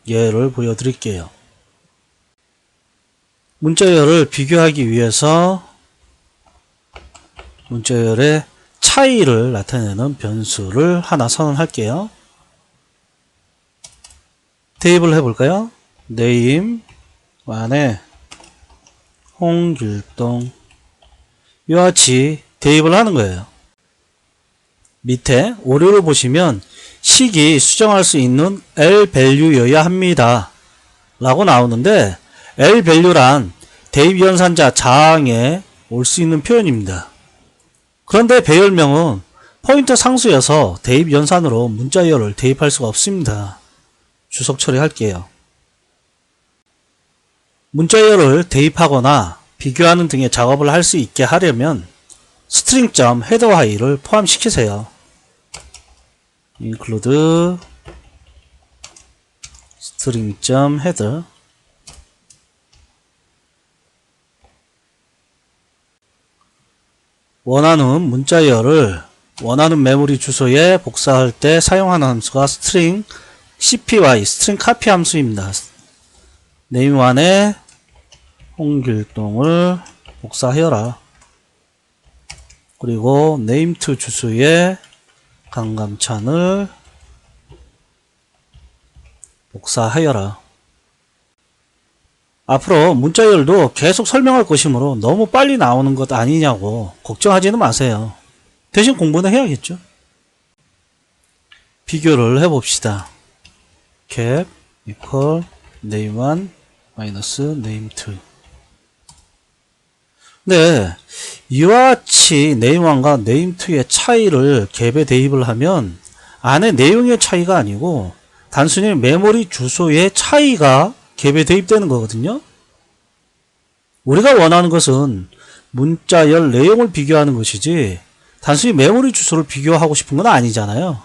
예를 보여드릴게요. 문자열을 비교하기 위해서 문자열의 차이를 나타내는 변수를 하나 선언할게요. 대입을 해볼까요? name 안에 홍길동 이와 같이 대입을 하는 거예요. 밑에 오류를 보시면 식이 수정할 수 있는 L밸류여야 합니다 라고 나오는데 L밸류란 대입 연산자 자항에 올 수 있는 표현입니다. 그런데 배열명은 포인터 상수여서 대입 연산으로 문자열을 대입할 수가 없습니다. 주석 처리할게요. 문자열을 대입하거나 비교하는 등의 작업을 할 수 있게 하려면 string.headerWhile을 포함시키세요. include string.header 원하는 문자열을 원하는 메모리 주소에 복사할 때 사용하는 함수가 string cpy, string copy 함수입니다. name 안에 홍길동을 복사하여라. 그리고 name2 주소에 강감찬을 복사하여라. 앞으로 문자열도 계속 설명할 것이므로 너무 빨리 나오는 것 아니냐고 걱정하지는 마세요. 대신 공부는 해야겠죠. 비교를 해봅시다. cap equal name1 마이너스 name2. 네, 이와 같이 name1과 name2의 차이를 갭에 대입을 하면 안에 내용의 차이가 아니고 단순히 메모리 주소의 차이가 갭에 대입되는 거거든요. 우리가 원하는 것은 문자열 내용을 비교하는 것이지 단순히 메모리 주소를 비교하고 싶은 건 아니잖아요.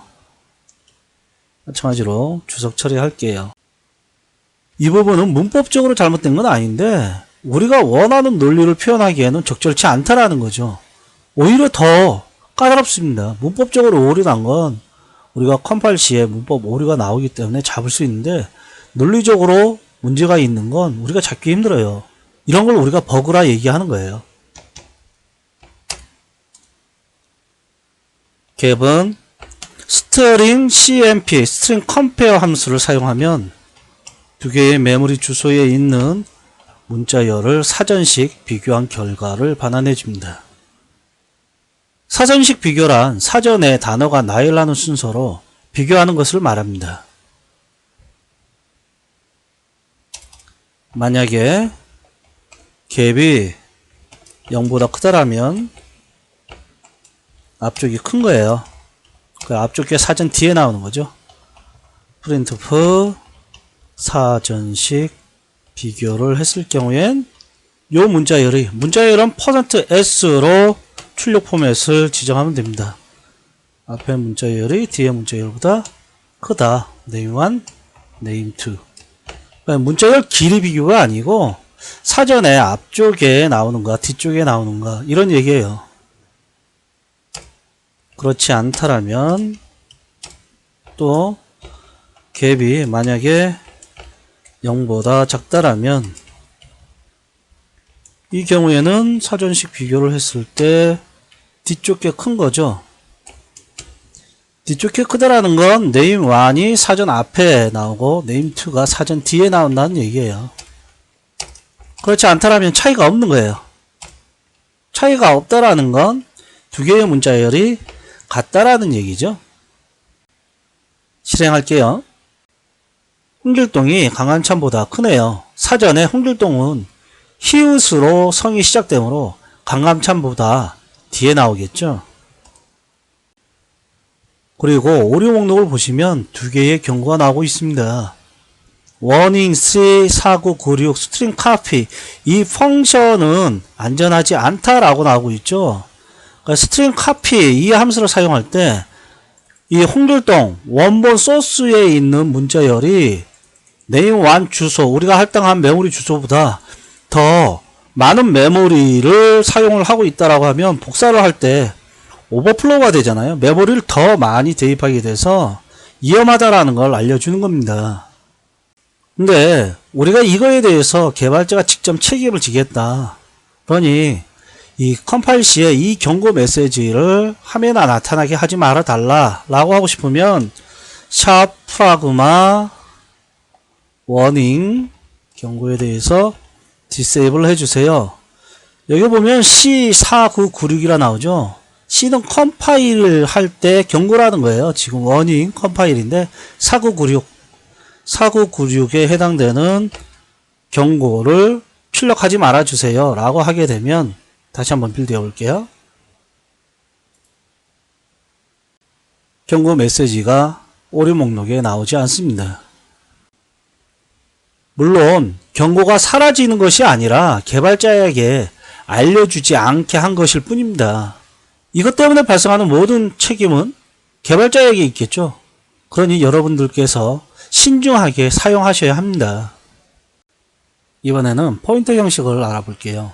마찬가지로 주석 처리할게요. 이 부분은 문법적으로 잘못된 건 아닌데 우리가 원하는 논리를 표현하기에는 적절치 않다라는 거죠. 오히려 더 까다롭습니다. 문법적으로 오류 난 건 우리가 컴파일 시에 문법 오류가 나오기 때문에 잡을 수 있는데, 논리적으로 문제가 있는 건 우리가 잡기 힘들어요. 이런 걸 우리가 버그라 얘기하는 거예요. 갭은 스트링 CMP, 스트링 컴페어 함수를 사용하면 두 개의 메모리 주소에 있는 문자열을 사전식 비교한 결과를 반환해 줍니다. 사전식 비교란 사전에 단어가 나열하는 순서로 비교하는 것을 말합니다. 만약에 갭이 0보다 크다라면 앞쪽이 큰 거예요. 그 앞쪽 게 사전 뒤에 나오는 거죠. printf 사전식 비교를 했을 경우엔 요 문자열은 %s로 출력 포맷을 지정하면 됩니다. 앞에 문자열이 뒤에 문자열보다 크다. name1, name2. 그러니까 문자열 길이 비교가 아니고 사전에 앞쪽에 나오는가 뒤쪽에 나오는가 이런 얘기예요. 그렇지 않다라면 또 갭이 만약에 0보다 작다라면 이 경우에는 사전식 비교를 했을 때 뒤쪽 게 큰 거죠. 뒤쪽 게 크다라는 건 name1이 사전 앞에 나오고 name2가 사전 뒤에 나온다는 얘기예요. 그렇지 않다라면 차이가 없는 거예요. 차이가 없다라는 건 두 개의 문자열이 같다라는 얘기죠. 실행할게요. 홍길동이 강한참보다 크네요. 사전에 홍길동은 히읗으로 성이 시작되므로 강한참보다 뒤에 나오겠죠. 그리고 오류 목록을 보시면 두 개의 경고가 나오고 있습니다. warning 3 4996 string copy 이 펑션은 안전하지 않다라고 나오고 있죠. 그러니까 string copy 이 함수를 사용할 때 이 홍길동 원본 소스에 있는 문자열이 name1 주소 우리가 할당한 메모리 주소보다 더 많은 메모리를 사용을 하고 있다라고 하면 복사를 할 때 오버플로우가 되잖아요. 메모리를 더 많이 대입하게 돼서 위험하다라는 걸 알려주는 겁니다. 근데 우리가 이거에 대해서 개발자가 직접 책임을 지겠다. 그러니 이 컴파일 시에 이 경고 메시지를 화면에 나타나게 하지 말아 달라 라고 하고 싶으면 샵 프라그마 워닝 경고에 대해서 디세이블 해주세요. 여기 보면 C4996이라 나오죠. C는 컴파일을 할 때 경고라는 거예요. 지금 워닝 컴파일인데 4996에 해당되는 경고를 출력하지 말아주세요 라고 하게 되면 다시 한번 빌드해 볼게요. 경고 메시지가 오류 목록에 나오지 않습니다. 물론 경고가 사라지는 것이 아니라 개발자에게 알려주지 않게 한 것일 뿐입니다. 이것 때문에 발생하는 모든 책임은 개발자에게 있겠죠. 그러니 여러분들께서 신중하게 사용하셔야 합니다. 이번에는 포인터 형식을 알아볼게요.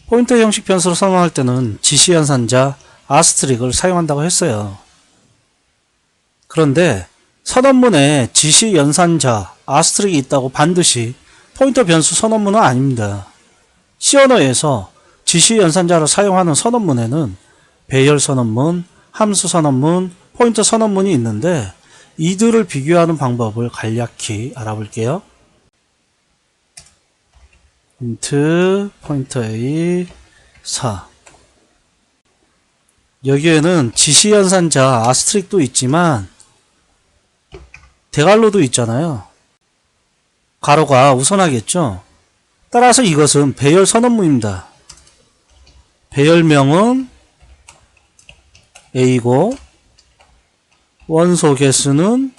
포인터 형식 변수를 선언할 때는 지시 연산자 asterisk를 사용한다고 했어요. 그런데 선언문에 지시 연산자 asterisk이 있다고 반드시 포인터 변수 선언문은 아닙니다. C 언어에서 지시 연산자를 사용하는 선언문에는 배열 선언문, 함수 선언문, 포인터 선언문이 있는데 이들을 비교하는 방법을 간략히 알아볼게요. int 포인터 a 4 여기에는 지시 연산자 아스트릭도 있지만 대괄호도 있잖아요. 가로가 우선하겠죠. 따라서 이것은 배열 선언문입니다. 배열명은 a고 원소 개수는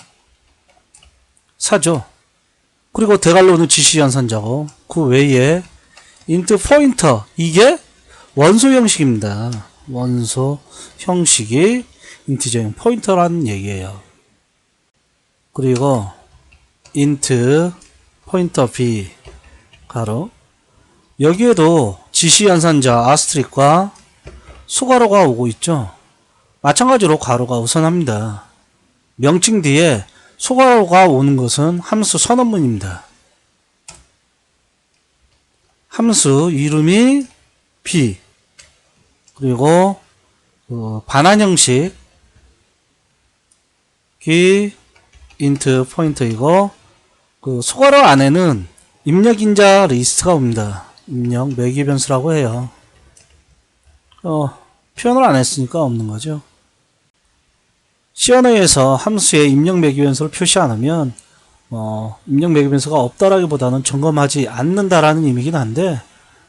4죠. 그리고 대괄호는 지시 연산자고 그 외에 int 포인터 이게 원소 형식입니다. 원소 형식이 인티저형 포인터라는 얘기예요. 그리고 int 포인터 b 가로 여기에도 지시 연산자 아스트릭과 수가로가 오고 있죠. 마찬가지로 가로가 우선합니다. 명칭 뒤에 소괄호가 오는 것은 함수 선언문입니다. 함수 이름이 b, 그리고 반환 형식이 int 포인트이고, 소괄호 안에는 입력 인자 리스트가 옵니다. 입력 매개 변수라고 해요. 표현을 안 했으니까 없는 거죠. C&I에서 함수에 입력 매개 변수를 표시 안 하면 입력 매개 변수가 없다라기보다는 점검하지 않는다라는 의미긴 한데,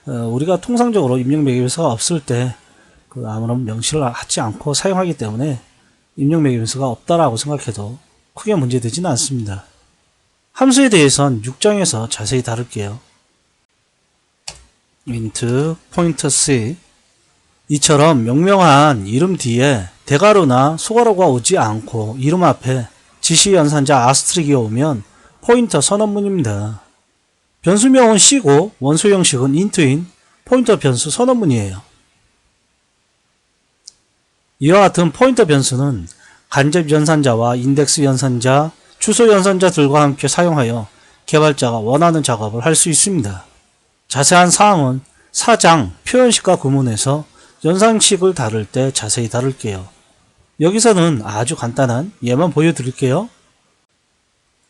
우리가 통상적으로 입력 매개 변수가 없을 때 아무런 명시를 하지 않고 사용하기 때문에 입력 매개 변수가 없다라고 생각해도 크게 문제되지는 않습니다. 함수에 대해서는 6장에서 자세히 다룰게요. int pointer_c, 이처럼 명명한 이름 뒤에 대괄호나 소괄호가 오지 않고 이름 앞에 지시 연산자 아스트릭이 오면 포인터 선언문입니다. 변수명은 c고 원소 형식은 int인 포인터 변수 선언문이에요. 이와 같은 포인터 변수는 간접 연산자와 인덱스 연산자, 주소 연산자들과 함께 사용하여 개발자가 원하는 작업을 할 수 있습니다. 자세한 사항은 4장 표현식과 구문에서 연산식을 다룰 때 자세히 다룰게요. 여기서는 아주 간단한 예만 보여드릴게요.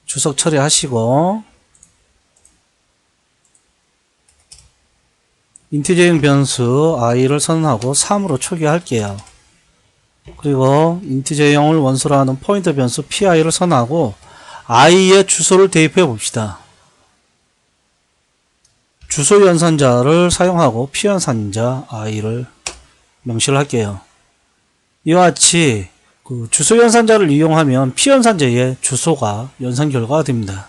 주석 처리하시고, 인티저형 변수 i를 선언하고 3으로 초기화할게요. 그리고 인티저형을 원소로 하는 포인터 변수 pi를 선언하고 i의 주소를 대입해 봅시다. 주소 연산자를 사용하고 피연산자 i를 명시를 할게요. 이와 같이 주소 연산자를 이용하면 피연산자의 주소가 연산 결과가 됩니다.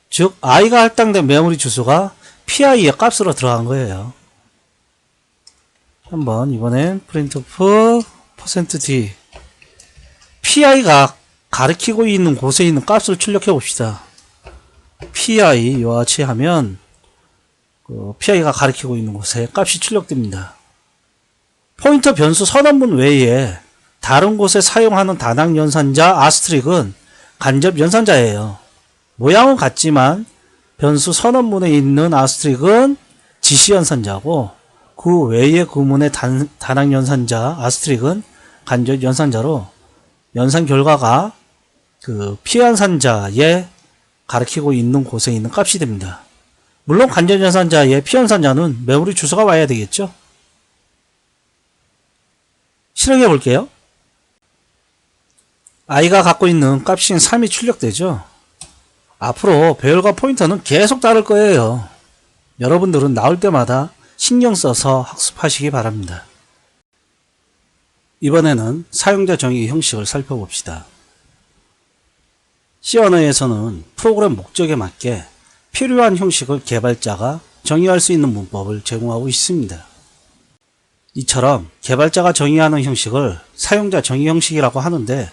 즉 i가 할당된 메모리 주소가 pi의 값으로 들어간 거예요. 한번 이번엔 printf %d pi가 가리키고 있는 곳에 있는 값을 출력해 봅시다. pi 이와 같이 하면 pi가 가리키고 있는 곳에 값이 출력됩니다. 포인터 변수 선언문 외에 다른 곳에 사용하는 다낭 연산자 아스트릭은 간접 연산자예요. 모양은 같지만 변수 선언문에 있는 아스트릭은 지시 연산자고, 그 외의 구문의 다낭 연산자 아스트릭은 간접 연산자로 연산 결과가 피연산자에 가리키고 있는 곳에 있는 값이 됩니다. 물론 간접 연산자의 피연산자는 메모리 주소가 와야 되겠죠. 실행해 볼게요. i가 갖고 있는 값인 3이 출력되죠. 앞으로 배열과 포인터는 계속 다를 거예요. 여러분들은 나올 때마다 신경 써서 학습하시기 바랍니다. 이번에는 사용자 정의 형식을 살펴봅시다. C&I에서는 프로그램 목적에 맞게 필요한 형식을 개발자가 정의할 수 있는 문법을 제공하고 있습니다. 이처럼 개발자가 정의하는 형식을 사용자 정의 형식이라고 하는데,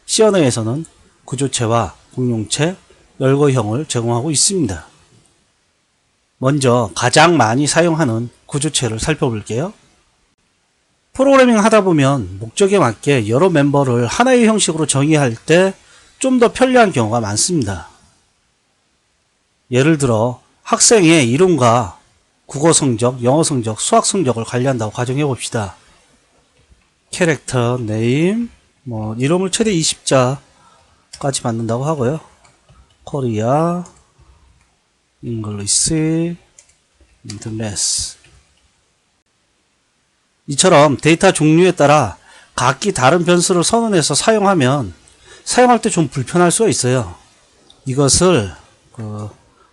C&I에서는 구조체와 공용체, 열거형을 제공하고 있습니다. 먼저 가장 많이 사용하는 구조체를 살펴볼게요. 프로그래밍 하다 보면 목적에 맞게 여러 멤버를 하나의 형식으로 정의할 때 좀 더 편리한 경우가 많습니다. 예를 들어 학생의 이름과 국어 성적, 영어 성적, 수학 성적을 관리한다고 가정해 봅시다. 캐릭터, 네임, 이름을 최대 20자까지 받는다고 하고요. 코리아, 잉글리시, 인터넷. 이처럼 데이터 종류에 따라 각기 다른 변수를 선언해서 사용하면 사용할 때 좀 불편할 수가 있어요. 이것을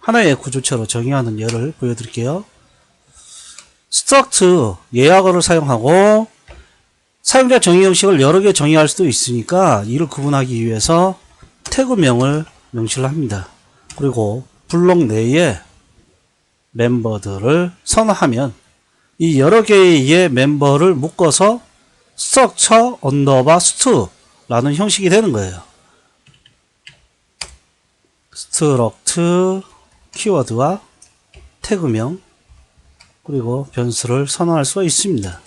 하나의 구조체로 정의하는 예를 보여드릴게요. struct 예약어를 사용하고 사용자 정의 형식을 여러 개 정의할 수도 있으니까 이를 구분하기 위해서 태그명을 명시를 합니다. 그리고 블록 내에 멤버들을 선언하면 이 여러 개의 멤버를 묶어서 structure underbar st 라는 형식이 되는 거예요. struct 키워드와 태그명 그리고 변수를 선언할 수가 있습니다.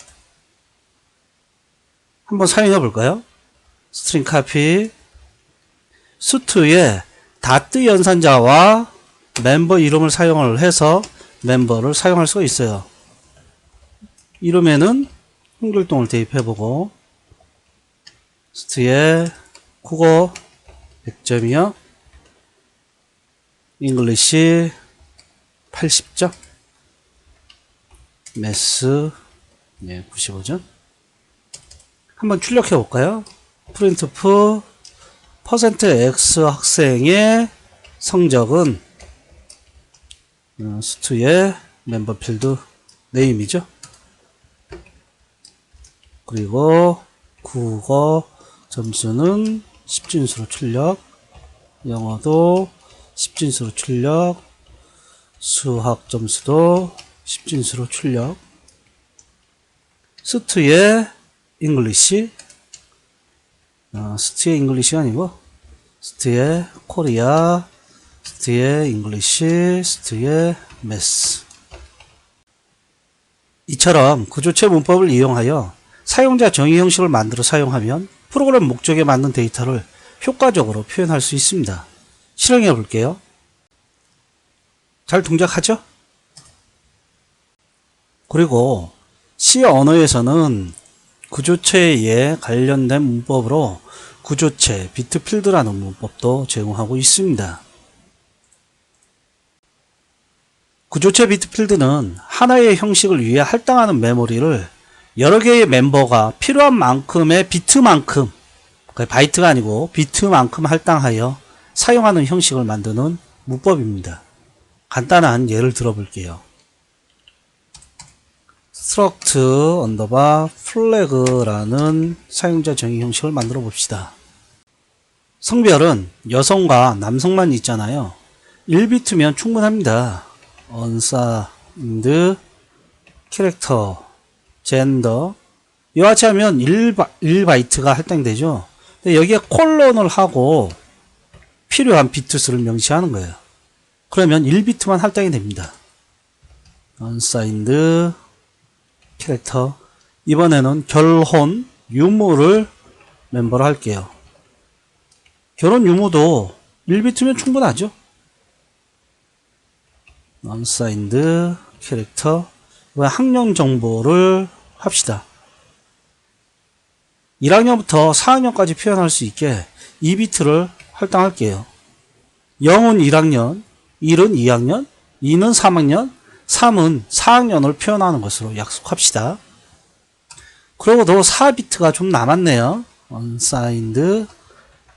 한번 사용해 볼까요? string copy 수트에 다트 연산자와 멤버 이름을 사용을 해서 멤버를 사용할 수가 있어요. 이름에는 한글동을 대입해보고 수트에 국어 100점이요. 잉글리시 80점. 매스 95점. 한번 출력해 볼까요? 프린트프 %X 학생의 성적은 수트의 멤버 필드 네임이죠. 그리고 국어 점수는 10진수로 출력, 영어도 10진수로 출력, 수학 점수도 10진수로 출력, 스트의 잉글리시, 스트의 잉글리시가 아니고 스트의 코리아, 스트의 잉글리시, 스트의 매스. 이처럼 구조체 문법을 이용하여 사용자 정의 형식을 만들어 사용하면 프로그램 목적에 맞는 데이터를 효과적으로 표현할 수 있습니다. 실행해 볼게요. 잘 동작하죠? 그리고 C 언어에서는 구조체에 관련된 문법으로 구조체 비트 필드라는 문법도 제공하고 있습니다. 구조체 비트 필드는 하나의 형식을 위해 할당하는 메모리를 여러 개의 멤버가 필요한 만큼의 비트만큼, 바이트가 아니고 비트만큼 할당하여 사용하는 형식을 만드는 문법입니다. 간단한 예를 들어볼게요. struct flag라는 사용자 정의 형식을 만들어 봅시다. 성별은 여성과 남성만 있잖아요. 1비트면 충분합니다. unsigned 캐릭터 젠더 이와 같이 하면 1바이트가 할당되죠. 근데 여기에 콜론을 하고 필요한 비트수를 명시하는 거예요. 그러면 1비트만 할당이 됩니다. unsigned 캐릭터 이번에는 결혼 유무를 멤버로 할게요. 결혼 유무도 1비트면 충분하죠. unsigned 캐릭터 학년 정보를 합시다. 1학년부터 4학년까지 표현할 수 있게 2비트를 할당할게요. 0은 1학년, 1은 2학년, 2는 3학년, 3은 4학년을 표현하는 것으로 약속합시다. 그러고도 4비트가 좀 남았네요. unsigned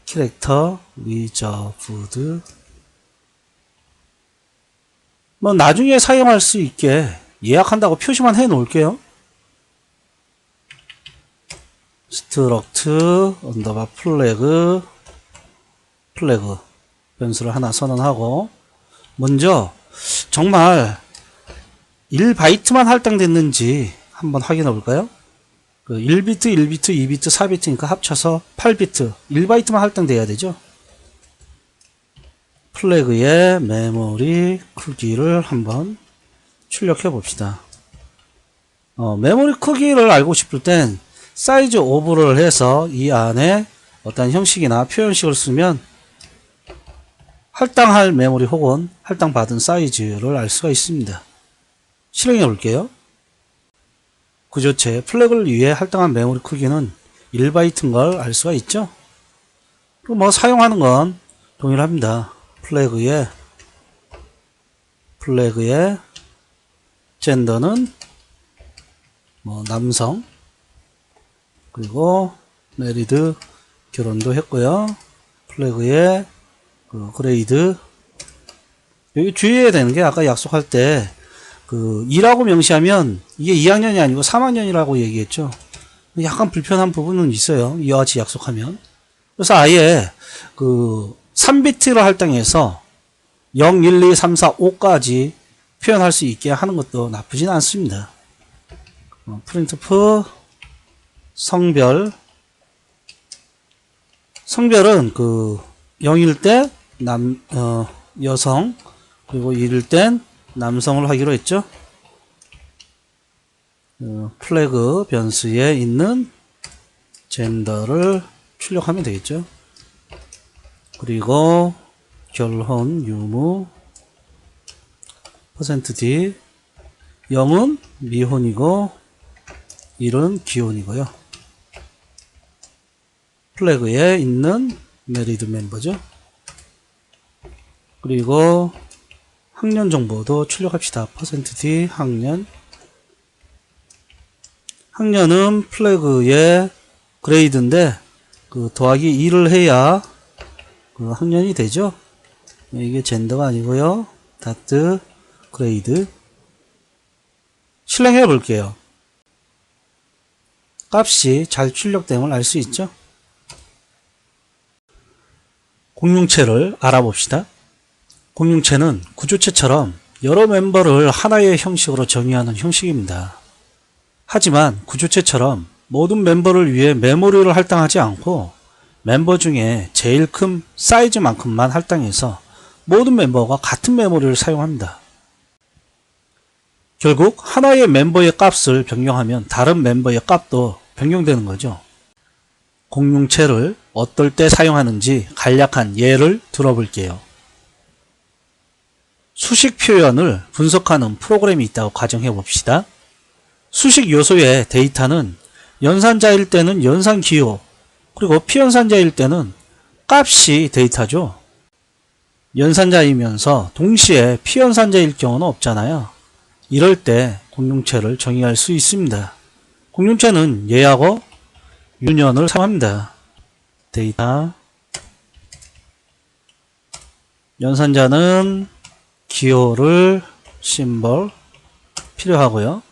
캐릭터 reserved 뭐 나중에 사용할 수 있게 예약한다고 표시만 해 놓을게요. struct flag 변수를 하나 선언하고 먼저 정말 1바이트만 할당됐는지 한번 확인해 볼까요? 1비트, 1비트, 2비트, 4비트니까 합쳐서 8비트 1바이트만 할당돼야 되죠. 플래그의 메모리 크기를 한번 출력해 봅시다. 메모리 크기를 알고 싶을 땐 사이즈 오브를 해서 이 안에 어떤 형식이나 표현식을 쓰면 할당할 메모리 혹은 할당받은 사이즈를 알 수가 있습니다. 실행해 볼게요. 구조체 플래그를 위해 할당한 메모리 크기는 1바이트인 걸 알 수가 있죠. 뭐 사용하는 건 동일합니다. 플래그의 젠더는 뭐 남성 그리고 메리드 결혼도 했고요. 플래그의 그레이드 여기 주의해야 되는 게 아까 약속할 때 2라고 명시하면 이게 2학년이 아니고 3학년이라고 얘기했죠. 약간 불편한 부분은 있어요. 이와 같이 약속하면. 그래서 아예 3비트를 할당해서 0, 1, 2, 3, 4, 5까지 표현할 수 있게 하는 것도 나쁘진 않습니다. printf 성별은 0일 때 여성 그리고 1일 땐 남성을 하기로 했죠. 플래그 변수에 있는 젠더를 출력하면 되겠죠. 그리고 결혼 유무 %d 0은 미혼이고 1은 기혼이고요. 플래그에 있는 메리드 멤버죠. 그리고 학년 정보도 출력합시다. %d 학년. 학년은 플래그의 그레이드인데 그 더하기 2를 해야 그 학년이 되죠. 이게 젠더가 아니고요. 다트 그레이드. 실행해 볼게요. 값이 잘 출력됨을 알 수 있죠. 공룡체를 알아봅시다. 공룡체는 구조체처럼 여러 멤버를 하나의 형식으로 정의하는 형식입니다. 하지만 구조체처럼 모든 멤버를 위해 메모리를 할당하지 않고 멤버 중에 제일 큰 사이즈만큼만 할당해서 모든 멤버가 같은 메모리를 사용합니다. 결국 하나의 멤버의 값을 변경하면 다른 멤버의 값도 변경되는 거죠. 공룡체를 어떨 때 사용하는지 간략한 예를 들어볼게요. 수식 표현을 분석하는 프로그램이 있다고 가정해 봅시다. 수식 요소의 데이터는 연산자일 때는 연산기호, 그리고 피연산자일 때는 값이 데이터죠. 연산자이면서 동시에 피연산자일 경우는 없잖아요. 이럴 때 공룡체를 정의할 수 있습니다. 공룡체는 예하고 유년을 사용합니다. 데이터 연산자는 기호를 심벌 필요하고요.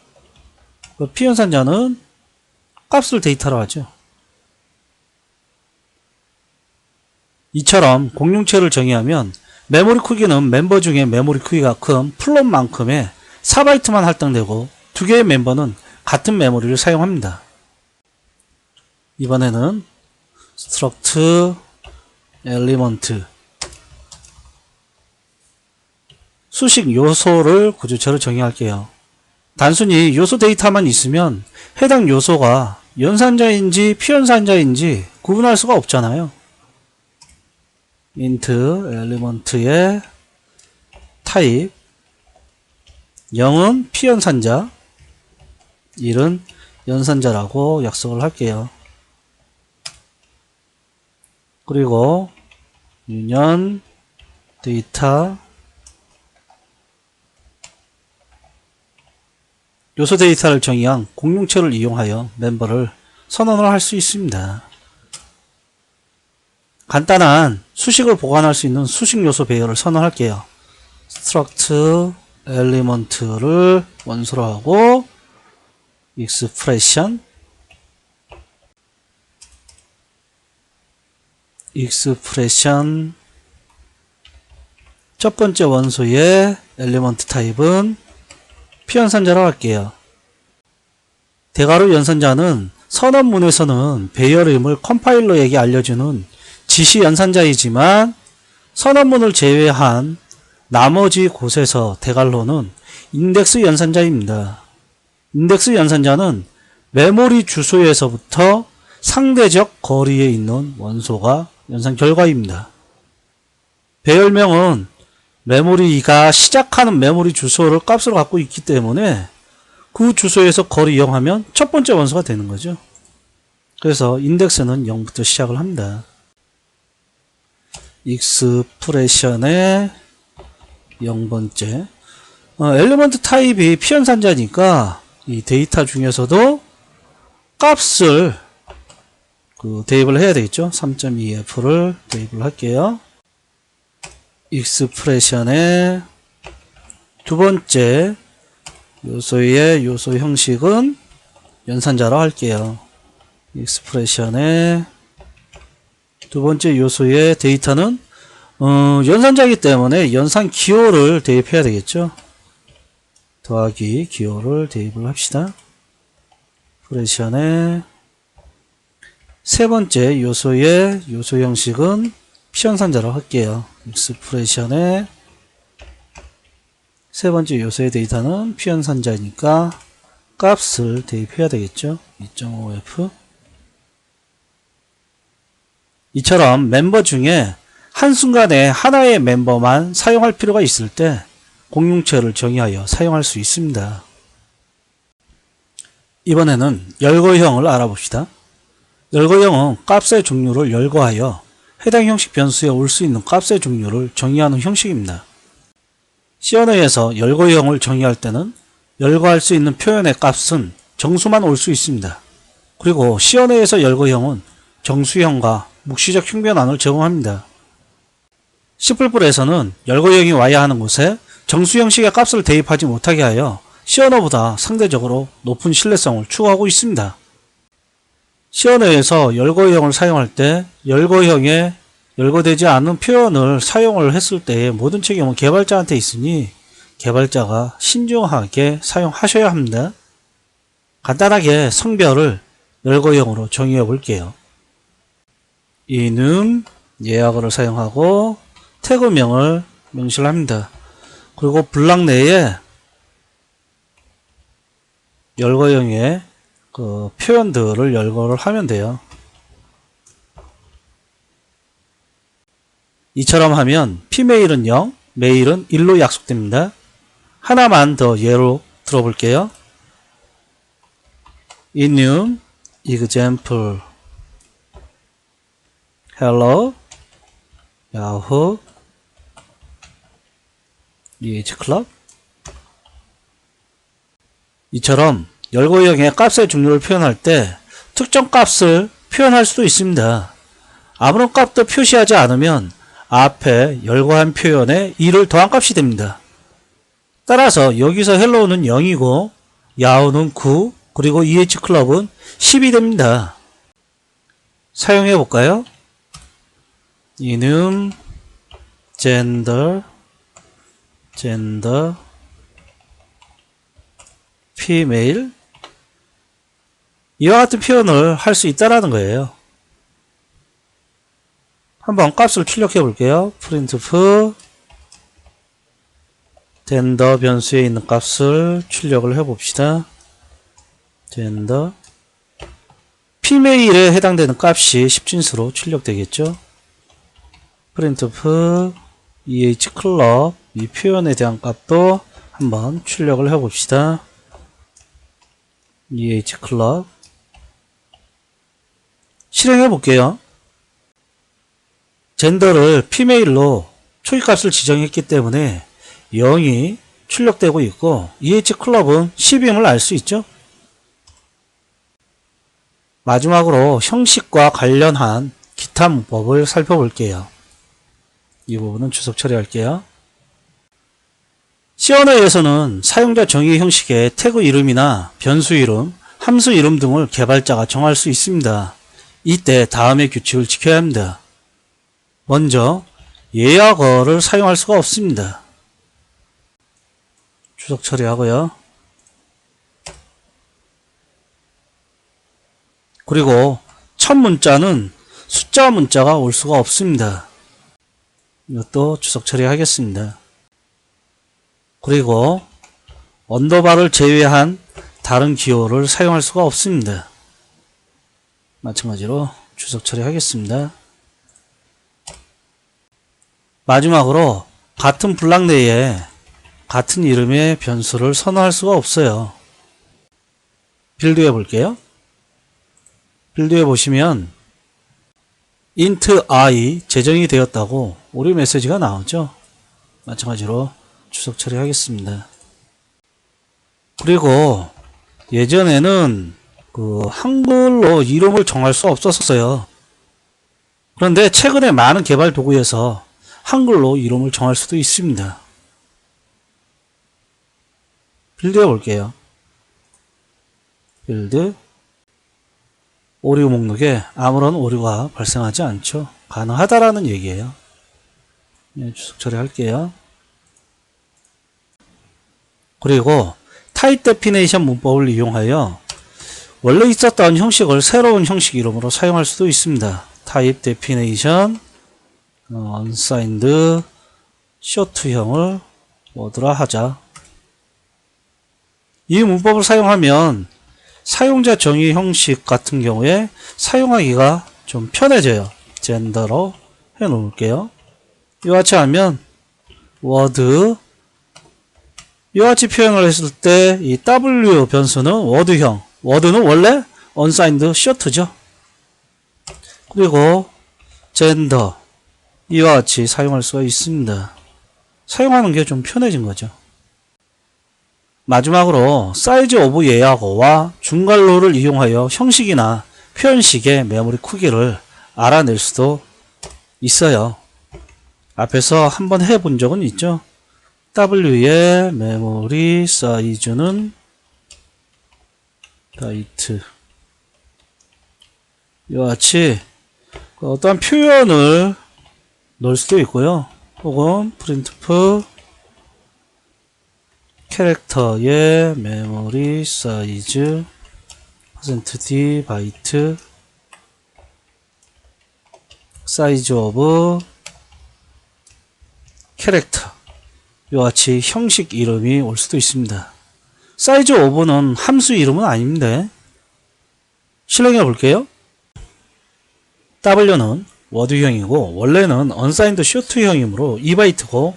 피연산자는 값을 데이터로 하죠. 이처럼 공룡체를 정의하면 메모리 크기는 멤버 중에 메모리 크기가 큰 플롯만큼의 4바이트만 할당되고 두 개의 멤버는 같은 메모리를 사용합니다. 이번에는 struct element 수식 요소를 구조체로 정의할게요. 단순히 요소 데이터만 있으면 해당 요소가 연산자인지 피연산자인지 구분할 수가 없잖아요. int element의 타입 0은 피연산자 1은 연산자라고 약속을 할게요. 그리고 유년 데이터 요소 데이터를 정의한 공룡체를 이용하여 멤버를 선언을 할 수 있습니다. 간단한 수식을 보관할 수 있는 수식 요소 배열을 선언할게요. struct element를 원소로 하고 expression 첫 번째 원소의 엘리먼트 타입은 피연산자로 할게요. 대괄호 연산자는 선언문에서는 배열임을 컴파일러에게 알려주는 지시 연산자이지만 선언문을 제외한 나머지 곳에서 대괄호는 인덱스 연산자입니다. 인덱스 연산자는 메모리 주소에서부터 상대적 거리에 있는 원소가 연산 결과입니다. 배열명은 메모리가 시작하는 메모리 주소를 값으로 갖고 있기 때문에 그 주소에서 거리 0 하면 첫 번째 원소가 되는 거죠. 그래서 인덱스는 0부터 시작을 합니다. 익스프레션의 0번째 엘리먼트 타입이 피연산자니까 이 데이터 중에서도 값을 대입을 해야 되겠죠. 3.2f를 대입을 할게요. 익스프레션의 두 번째 요소의 요소 형식은 연산자로 할게요. 익스프레션의 두 번째 요소의 데이터는 연산자이기 때문에 연산 기호를 대입해야 되겠죠. 더하기 기호를 대입을 합시다. 프레션의 세 번째 요소의 요소 형식은 피연산자로 할게요. 익스프레션의 세 번째 요소의 데이터는 피연산자이니까 값을 대입해야 되겠죠. 2.5f 이처럼 멤버 중에 한순간에 하나의 멤버만 사용할 필요가 있을 때 공용체를 정의하여 사용할 수 있습니다. 이번에는 열거형을 알아봅시다. 열거형은 값의 종류를 열거하여 해당 형식 변수에 올 수 있는 값의 종류를 정의하는 형식입니다. C 언어에서 열거형을 정의할 때는 열거할 수 있는 표현의 값은 정수만 올 수 있습니다. 그리고 C 언어에서 열거형은 정수형과 묵시적 흉변환을 제공합니다. C++에서는 열거형이 와야 하는 곳에 정수 형식의 값을 대입하지 못하게 하여 C 언어보다 상대적으로 높은 신뢰성을 추구하고 있습니다. C 언어에서 열거형을 사용할 때 열거형에 열거되지 않은 표현을 사용을 했을 때의 모든 책임은 개발자한테 있으니 개발자가 신중하게 사용하셔야 합니다. 간단하게 성별을 열거형으로 정의해 볼게요. 이는 예약어를 사용하고 태그명을 명시를 합니다. 그리고 블락 내에 열거형의 그 표현들을 열거를 하면 돼요. 이처럼 하면 피메일은 0, 메일은 1로 약속됩니다. 하나만 더 예로 들어볼게요. in example hello yahoo club 이처럼 열거형의 값의 종류를 표현할 때 특정 값을 표현할 수도 있습니다. 아무런 값도 표시하지 않으면 앞에 열거한 표현에 2를 더한 값이 됩니다. 따라서 여기서 hello는 0이고 yahoo는 9 그리고 club은 10이 됩니다. 사용해 볼까요? 이름 gender female 이와 같은 표현을 할 수 있다라는 거예요. 한번 값을 출력해 볼게요. printf gender 변수에 있는 값을 출력을 해 봅시다. gender female에 해당되는 값이 10진수로 출력되겠죠. printf club 이 표현에 대한 값도 한번 출력을 해 봅시다. club 실행해 볼게요. 젠더를 피메일로 초기값을 지정했기 때문에 0이 출력되고 있고 club은 10임을 알 수 있죠. 마지막으로 형식과 관련한 기타 문법을 살펴볼게요. 이 부분은 주석 처리할게요. C 언어에서는 사용자 정의 형식의 태그 이름이나 변수 이름, 함수 이름 등을 개발자가 정할 수 있습니다. 이때 다음의 규칙을 지켜야 합니다. 먼저 예약어를 사용할 수가 없습니다. 주석 처리하고요. 그리고 첫 문자는 숫자 문자가 올 수가 없습니다. 이것도 주석 처리하겠습니다. 그리고 언더바를 제외한 다른 기호를 사용할 수가 없습니다. 마찬가지로 주석 처리하겠습니다. 마지막으로 같은 블락 내에 같은 이름의 변수를 선호할 수가 없어요. 빌드해 볼게요. 빌드해 보시면 int i 제정이 되었다고 오류 메시지가 나오죠. 마찬가지로 주석 처리하겠습니다. 그리고 예전에는 한글로 이름을 정할 수 없었어요. 그런데 최근에 많은 개발 도구에서 한글로 이름을 정할 수도 있습니다. 빌드 해볼게요. 빌드 오류 목록에 아무런 오류가 발생하지 않죠. 가능하다라는 얘기예요. 네, 주석 처리할게요. 그리고 타입 데피네이션 문법을 이용하여 원래 있었던 형식을 새로운 형식 이름으로 사용할 수도 있습니다. 타입 데피네이션 unsigned short형을 뭐더라 하자. 이 문법을 사용하면 사용자 정의 형식 같은 경우에 사용하기가 좀 편해져요. 젠더로 해 놓을게요. 이와 같이 하면 워드 이와 같이 표현을 했을 때 이 W 변수는 워드형, 워드는 원래 unsigned short죠. 그리고 젠더 이와 같이 사용할 수가 있습니다. 사용하는 게 좀 편해진 거죠. 마지막으로 사이즈 오브 예약어와 중괄호를 이용하여 형식이나 표현식의 메모리 크기를 알아낼 수도 있어요. 앞에서 한번 해본 적은 있죠. W의 메모리 사이즈는 바이트 이와 같이 어떠한 표현을 넣을 수도 있고요. 혹은 printf 캐릭터의 메모리 사이즈 %d 바이트 사이즈 오브 캐릭터 이와 같이 형식 이름이 올 수도 있습니다. 사이즈 오브는 함수 이름은 아닌데 실행해 볼게요. W는 워드형이고 원래는 unsigned short형이므로 2바이트고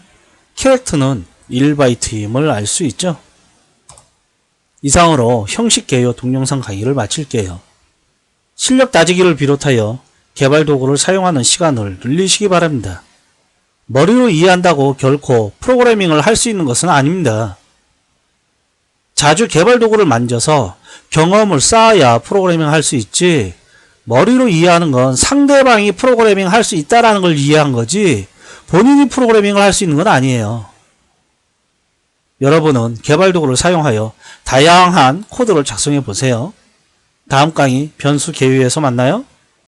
캐릭터는 1바이트임을 알 수 있죠. 이상으로 형식 개요 동영상 강의를 마칠게요. 실력 다지기를 비롯하여 개발 도구를 사용하는 시간을 늘리시기 바랍니다. 머리로 이해한다고 결코 프로그래밍을 할 수 있는 것은 아닙니다. 자주 개발 도구를 만져서 경험을 쌓아야 프로그래밍을 할 수 있지, 머리로 이해하는 건 상대방이 프로그래밍을 할 수 있다는 걸 이해한 거지 본인이 프로그래밍을 할 수 있는 건 아니에요. 여러분은 개발 도구를 사용하여 다양한 코드를 작성해 보세요. 다음 강의 변수 개요에서 만나요.